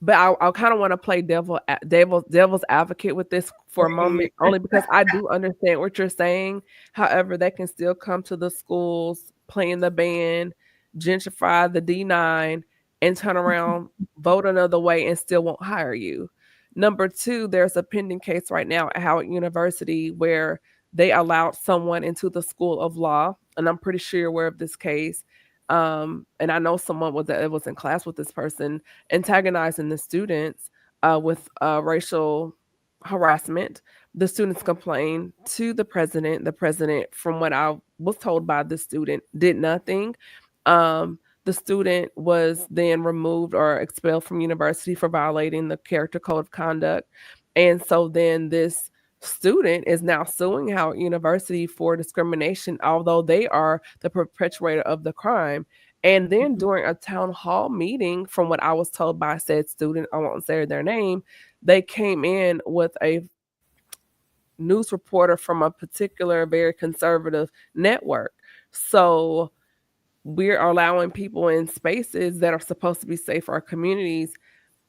but I kind of want to play devil's advocate with this for a yeah. moment, only because I do understand what you're saying. However, they can still come to the schools, play in the band, gentrify the D9, and turn around, vote another way, and still won't hire you. Number two, there's a pending case right now at Howard University where they allowed someone into the School of Law, and I'm pretty sure you're aware of this case. And I know someone that was in class with this person antagonizing the students with racial harassment. The students complained to the president. The president, from what I was told by the student, did nothing. The student was then removed or expelled from university for violating the character code of conduct. And so then this student is now suing Howard University for discrimination, although they are the perpetrator of the crime. And then during a town hall meeting, from what I was told by said student, I won't say their name, they came in with a news reporter from a particular very conservative network. So we're allowing people in spaces that are supposed to be safe for our communities,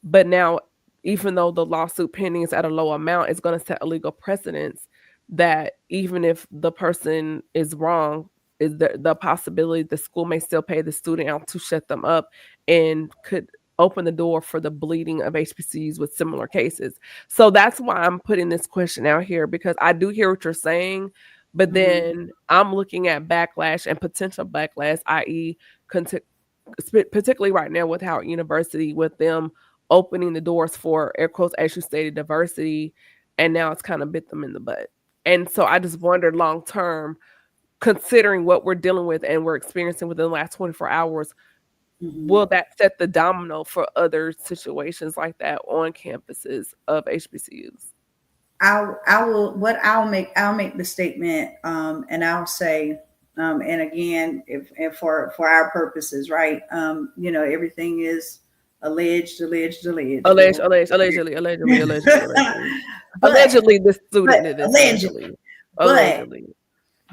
but now, even though the lawsuit pending is at a low amount, it's going to set a legal precedence that even if the person is wrong, is the possibility the school may still pay the student out to shut them up and could open the door for the bleeding of HBCUs with similar cases. So that's why I'm putting this question out here, because I do hear what you're saying, but Mhm. then I'm looking at backlash and potential backlash, i.e., particularly right now with Howard University, with them opening the doors for air quotes, as you stated, diversity, and now it's kind of bit them in the butt. And so I just wondered long term, considering what we're dealing with and we're experiencing within the last 24 hours, Mhm. will that set the domino for other situations like that on campuses of HBCUs? I will what I'll make the statement, and I'll say, and again, if and for our purposes, right? Everything is alleged. We don't, Allegedly. but Allegedly, this student but did this, allegedly, allegedly.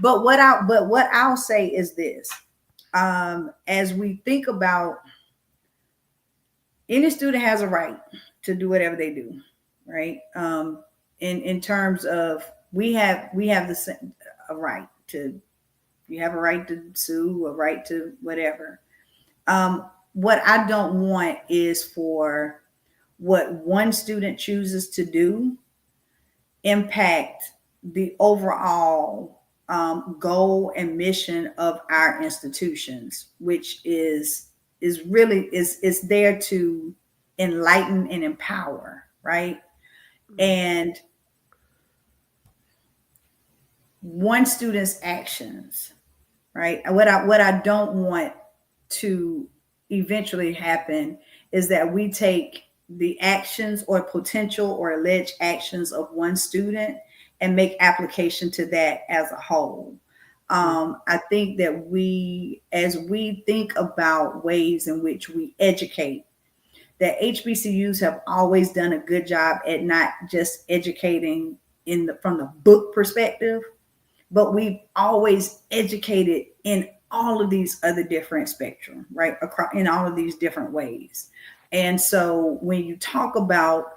but Allegedly. what I'll say is this: as we think about, any student has a right to do whatever they do, right? In terms of, we have a right to, you have a right to sue, a right to whatever. What I don't want is for what one student chooses to do impact the overall goal and mission of our institutions, which is really is there to enlighten and empower, right? And one student's actions, right? What I don't want to eventually happen is that we take the actions or potential or alleged actions of one student and make application to that as a whole. I think that as we think about ways in which we educate, that HBCUs have always done a good job at not just educating from the book perspective, but we've always educated in all of these other different spectrum, right? Across in all of these different ways. And so when you talk about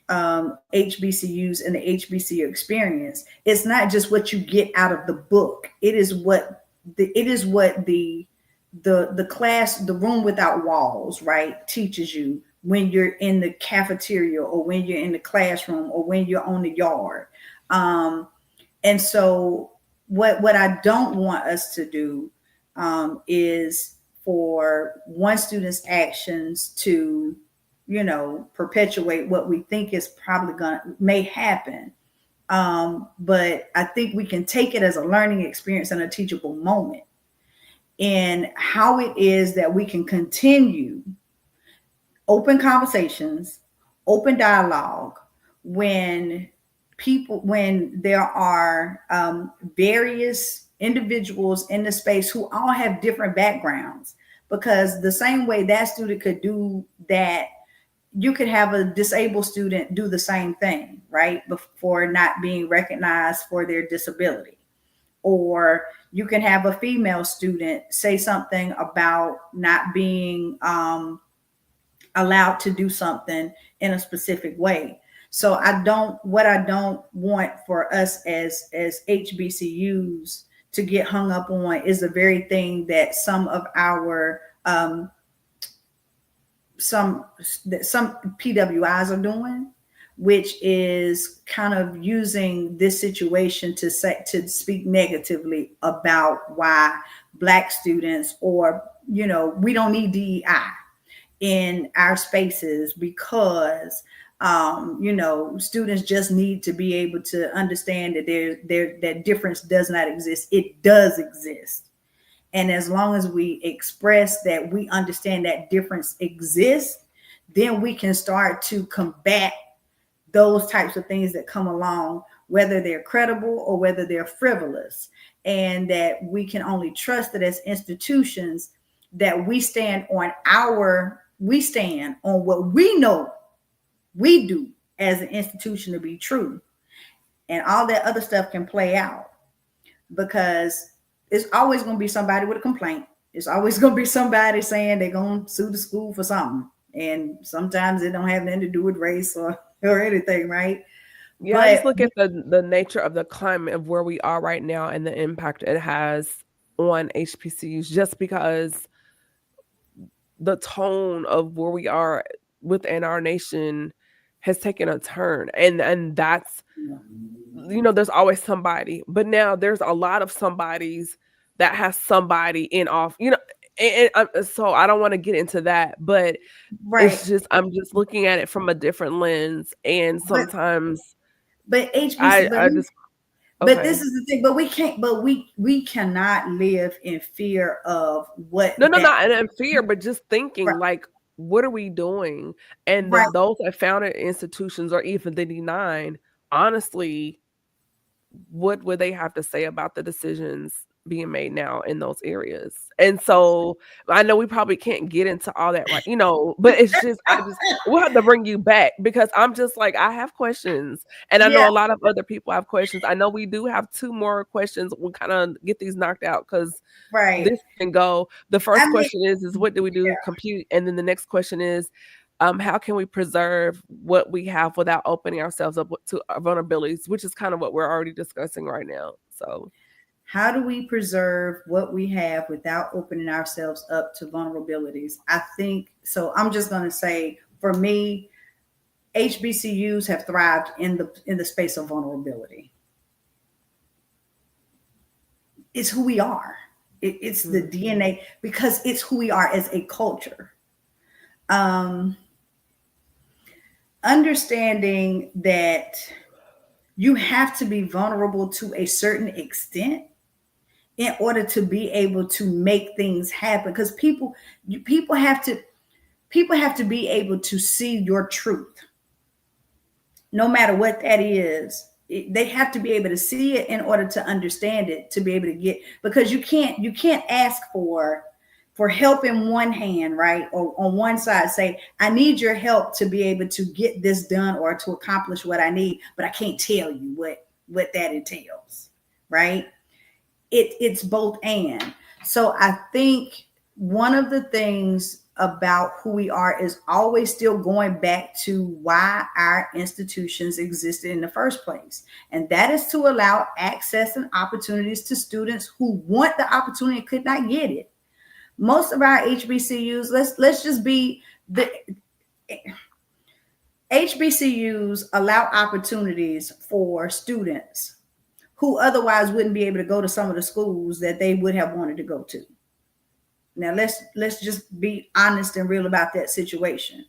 HBCUs and the HBCU experience, it's not just what you get out of the book. It is what the class, the room without walls, right, teaches you when you're in the cafeteria or when you're in the classroom or when you're on the yard. And so what I don't want us to do is for one student's actions to, perpetuate what we think is probably going to may happen. But I think we can take it as a learning experience and a teachable moment in how it is that we can continue open conversations, open dialogue when people, when there are various individuals in the space who all have different backgrounds, because the same way that student could do that, you could have a disabled student do the same thing, right? Before not being recognized for their disability. Or you can have a female student say something about not being allowed to do something in a specific way. So what I don't want for us as HBCUs to get hung up on is the very thing that some of our some PWIs are doing, which is kind of using this situation to speak negatively about why Black students, or we don't need DEI in our spaces, because students just need to be able to understand that that difference does not exist. It does exist. And as long as we express that we understand that difference exists, then we can start to combat those types of things that come along, whether they're credible or whether they're frivolous. And that we can only trust that as institutions that we stand on what we know we do as an institution to be true. And all that other stuff can play out, because it's always going to be somebody with a complaint. It's always going to be somebody saying they're going to sue the school for something. And sometimes it don't have nothing to do with race or anything, right? Yeah, I just look at the nature of the climate of where we are right now and the impact it has on HBCUs, just because the tone of where we are within our nation has taken a turn. And that's, there's always somebody, but now there's a lot of somebodies that has somebody in off, so I don't want to get into that, but it's just, I'm just looking at it from a different lens. And sometimes but HBC, I just, but this is the thing, but we cannot live in fear of what. No, not in fear, but just thinking like, what are we doing? And those that founded institutions, or even the D9, honestly, what would they have to say about the decisions being made now in those areas? And so I know we probably can't get into all that, right? But it's just, we'll have to bring you back, because I'm just like, I have questions, and I know a lot of other people have questions. I know we do have 2 more questions. We'll kind of get these knocked out, because this can go. The first question is what do we do? Compute. And then the next question is, how can we preserve what we have without opening ourselves up to vulnerabilities, which is kind of what we're already discussing right now. So how do we preserve what we have without opening ourselves up to vulnerabilities? I think so. I'm just going to say, for me, HBCUs have thrived in the space of vulnerability. It's who we are. It's the DNA, because it's who we are as a culture. Understanding that you have to be vulnerable to a certain extent in order to be able to make things happen, because people have to be able to see your truth, no matter what that is. They have to be able to see it in order to understand it, to be able to get, because you can't ask for help in one hand, right? Or on one side say, I need your help to be able to get this done or to accomplish what I need, but I can't tell you what that entails, right? It's both and. So I think one of the things about who we are is always still going back to why our institutions existed in the first place. And that is to allow access and opportunities to students who want the opportunity and could not get it. Most of our HBCUs, let's just be the HBCUs allow opportunities for students who otherwise wouldn't be able to go to some of the schools that they would have wanted to go to. Now let's just be honest and real about that situation.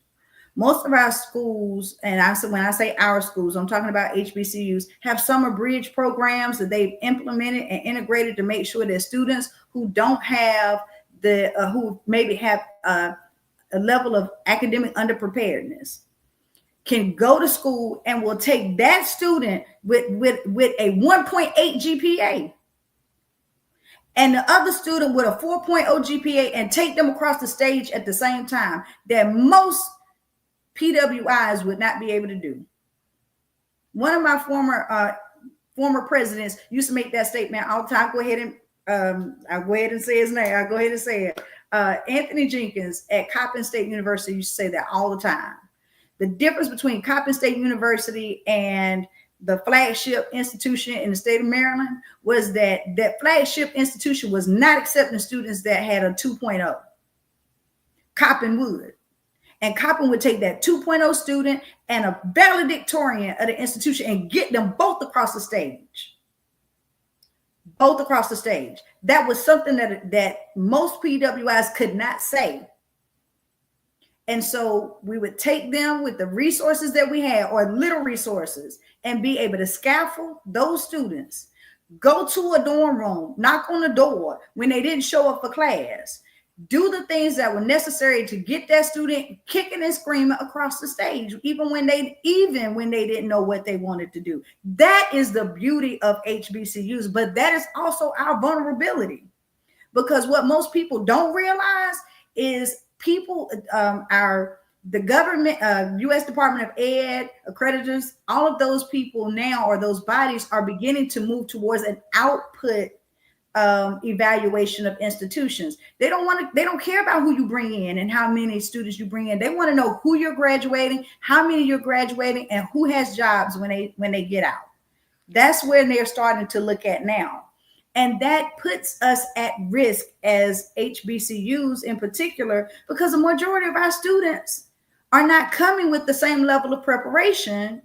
Most of our schools, and when I say our schools, I'm talking about HBCUs, have summer bridge programs that they've implemented and integrated to make sure that students who don't have who maybe have a level of academic underpreparedness can go to school and will take that student with a 1.8 GPA and the other student with a 4.0 GPA and take them across the stage at the same time, that most PWIs would not be able to do. One of my former presidents used to make that statement all the time. I'll go ahead and say his name. I'll go ahead and say it. Anthony Jenkins at Coppin State University used to say that all the time. The difference between Coppin State University and the flagship institution in the state of Maryland was that flagship institution was not accepting students that had a 2.0. Coppin would. And Coppin would take that 2.0 student and a valedictorian of the institution and get them both across the stage. Both across the stage. That was something that most PWIs could not say. And so we would take them with the resources that we had, or little resources, and be able to scaffold those students, go to a dorm room, knock on the door when they didn't show up for class, do the things that were necessary to get that student kicking and screaming across the stage, even when they didn't know what they wanted to do. That is the beauty of HBCUs, but that is also our vulnerability, because what most people don't realize is the government, U.S. Department of Ed, accreditors, all of those people now, or those bodies, are beginning to move towards an output evaluation of institutions. They don't care about who you bring in and how many students you bring in. They want to know who you're graduating, how many you're graduating, and who has jobs when they get out. That's where they're starting to look at now. And that puts us at risk as HBCUs in particular, because the majority of our students are not coming with the same level of preparation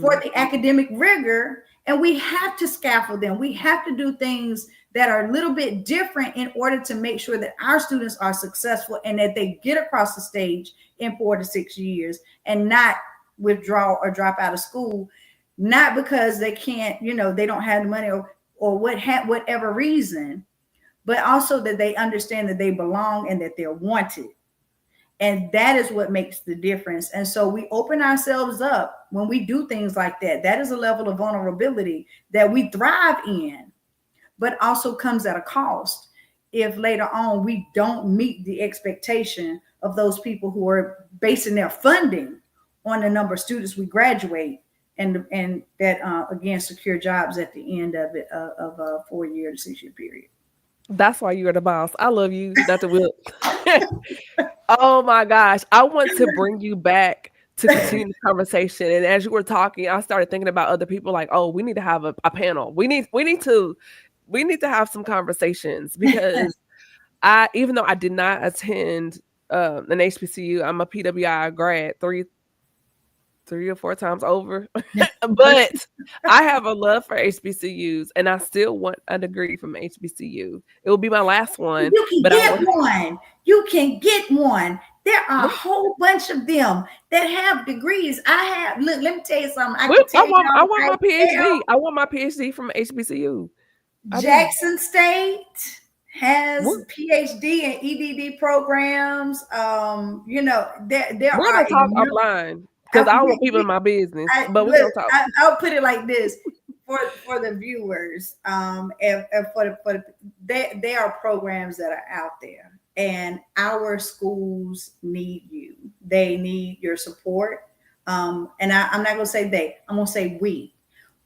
for the academic rigor. And we have to scaffold them. We have to do things that are a little bit different in order to make sure that our students are successful and that they get across the stage in 4 to 6 years and not withdraw or drop out of school, not because they can't, they don't have the money or whatever reason, but also that they understand that they belong and that they're wanted. And that is what makes the difference. And so we open ourselves up when we do things like that. That is a level of vulnerability that we thrive in, but also comes at a cost if later on we don't meet the expectation of those people who are basing their funding on the number of students we graduate and that again secure jobs at the end of a 4-year to 6-year period. That's why you're the boss. I love you, Dr. Wilks. Oh my gosh. I want to bring you back to continue the conversation. And as you were talking, I started thinking about other people like, oh, we need to have a panel. We need to have some conversations, because even though I did not attend an HBCU, I'm a PWI grad three or four times over, but I have a love for HBCUs, and I still want a degree from HBCU. It will be my last one. You can get one. You can get one. There are a whole bunch of them that have degrees. Look, let me tell you something. I want my PhD. I want my PhD from HBCU. Jackson State has PhD and EDD programs. There We're gonna talk offline, because I want people in my business. But we're gonna talk. I'll put it like this for the viewers. And there are programs that are out there, and our schools need you. They need your support. And I'm not gonna say they. I'm gonna say we.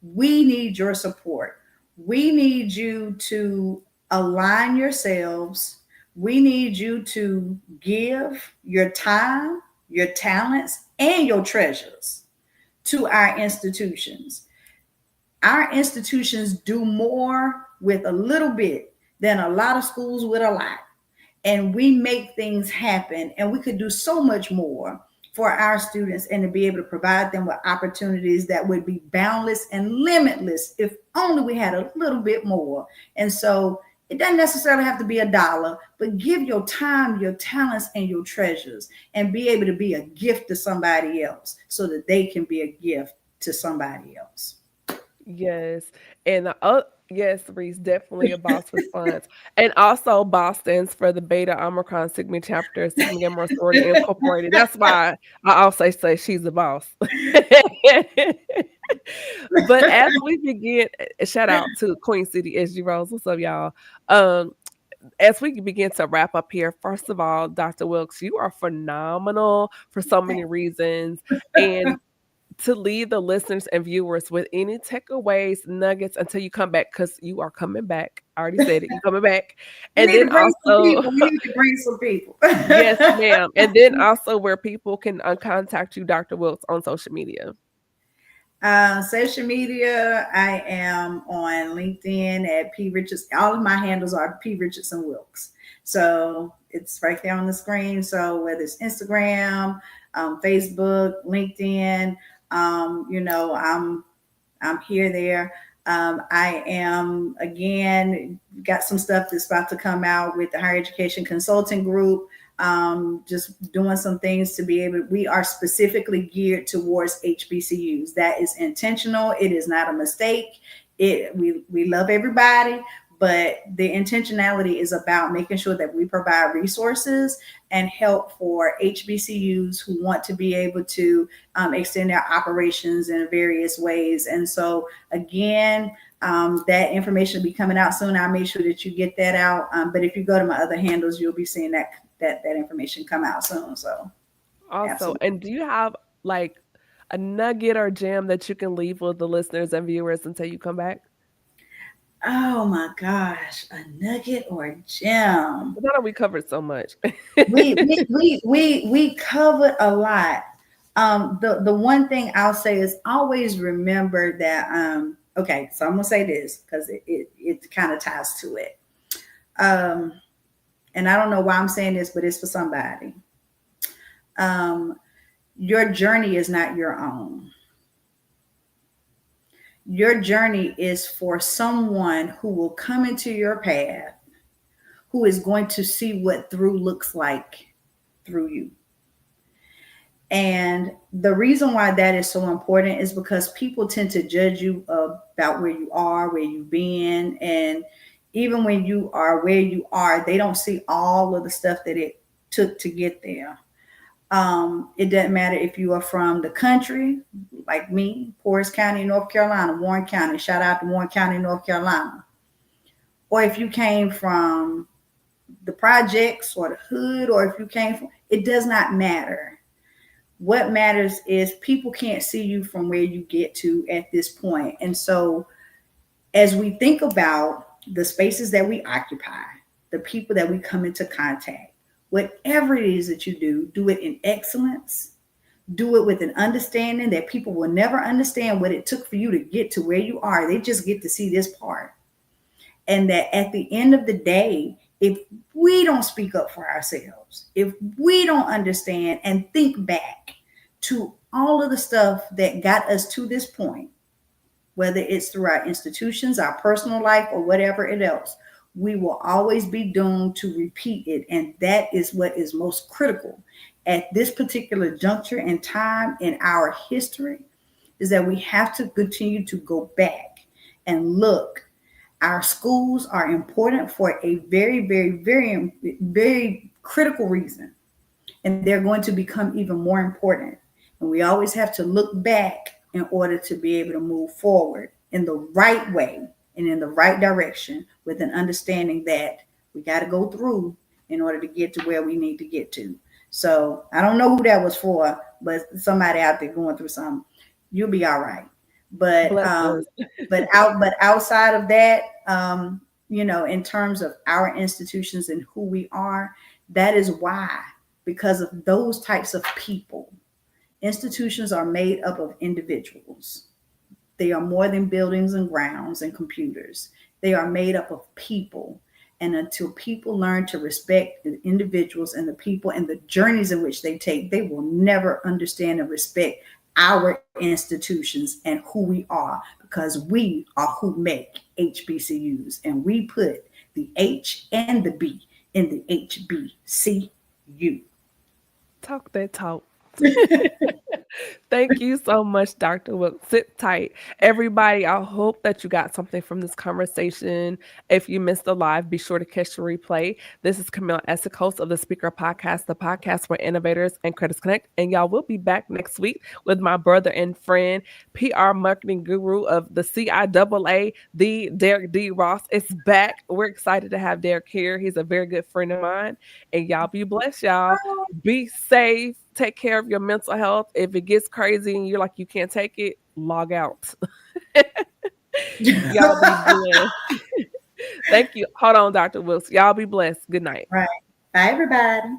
We need your support. We need you to align yourselves. We need you to give your time, your talents, and your treasures to our institutions. Our institutions do more with a little bit than a lot of schools with a lot. And we make things happen, and we could do so much more for our students, and to be able to provide them with opportunities that would be boundless and limitless if only we had a little bit more. And so it doesn't necessarily have to be $1, but give your time, your talents, and your treasures, and be able to be a gift to somebody else so that they can be a gift to somebody else. Yes. And Yes, Reese, definitely a boss response. And also boss stands for the Beta Omicron Sigma chapter, Sigma Gamma Sorority Incorporated. That's why I also say she's the boss. But as we begin, shout out to Queen City SG Rose. What's up, y'all? Um, as we begin to wrap up here, first of all, Dr. Wilkes, you are phenomenal for so many reasons. And to leave the listeners and viewers with any takeaways, nuggets until you come back, because you are coming back. I already said it, you coming back. We And need to then bring some also, people. We need to bring some people. yes, ma'am. And then also where people can contact you, Dr. Wilkes, on social media. Social media, I am on LinkedIn at P Richards. All of my handles are P Richardson Wilks. So it's right there on the screen. So whether it's Instagram, Facebook, LinkedIn, I'm here there. I am again got some stuff that's about to come out with the Higher Education Consulting Group. Just doing some things to be able. We are specifically geared towards HBCUs. That is intentional. It is not a mistake. We love everybody, but the intentionality is about making sure that we provide resources and help for HBCUs who want to be able to extend their operations in various ways. And so, again, that information will be coming out soon. I'll make sure that you get that out. But if you go to my other handles, you'll be seeing that information come out soon. So, Also, absolutely. and do you have like a nugget or gem that you can leave with the listeners and viewers until you come back? Oh my gosh, a nugget or a gem. 'Cause I know we covered so much. We covered a lot. The one thing I'll say is always remember that. Okay, so I'm gonna say this because it kind of ties to it. Um, and I don't know why I'm saying this, but it's for somebody. Um, your journey is not your own. Your journey is for someone who will come into your path, who is going to see what through looks like through you. And the reason why that is so important is because people tend to judge you about where you are, where you've been. And even when you are where you are, they don't see all of the stuff that it took to get there. It doesn't matter if you are from the country, like me, Forest County, North Carolina, Warren County, shout out to Warren County, North Carolina, or if you came from the projects or the hood, or if you came from, it does not matter. What matters is people can't see you from where you get to at this point. And so, as we think about the spaces that we occupy, the people that we come into contact, whatever it is that you do it in excellence. Do it with an understanding that people will never understand what it took for you to get to where you are. They just get to see this part. And that at the end of the day, if we don't speak up for ourselves, if we don't understand and think back to all of the stuff that got us to this point, whether it's through our institutions, our personal life, or whatever it else, we will always be doomed to repeat it. And that is what is most critical at this particular juncture in time in our history, is that we have to continue to go back and look. Our schools are important for a very, very, very, very critical reason. And they're going to become even more important. And we always have to look back in order to be able to move forward in the right way and in the right direction, with an understanding that we got to go through in order to get to where we need to get to. So I don't know who that was for, but somebody out there going through something, you'll be all right. But Bless us. but outside of that, in terms of our institutions and who we are, that is why, because of those types of people, institutions are made up of individuals. They are more than buildings and grounds and computers. They are made up of people. And until people learn to respect the individuals and the people and the journeys in which they take, they will never understand and respect our institutions and who we are, because we are who make HBCUs. And we put the H and the B in the HBCU. Talk that talk. Thank you so much, Dr. Wilkes. Sit tight. Everybody, I hope that you got something from this conversation. If you missed the live, be sure to catch the replay. This is Camille Essick, host of the Speaker Podcast, the podcast where innovators and critics connect. And y'all will be back next week with my brother and friend, PR marketing guru of the CIAA, the Derek D. Ross. It's back. We're excited to have Derek here. He's a very good friend of mine. And y'all be blessed, y'all. Be safe. Take care of your mental health. If it gets crazy and you're like you can't take it, log out. Y'all be blessed. Thank you. Hold on, Dr. Wilkes. Y'all be blessed. Good night. Right. Bye, everybody.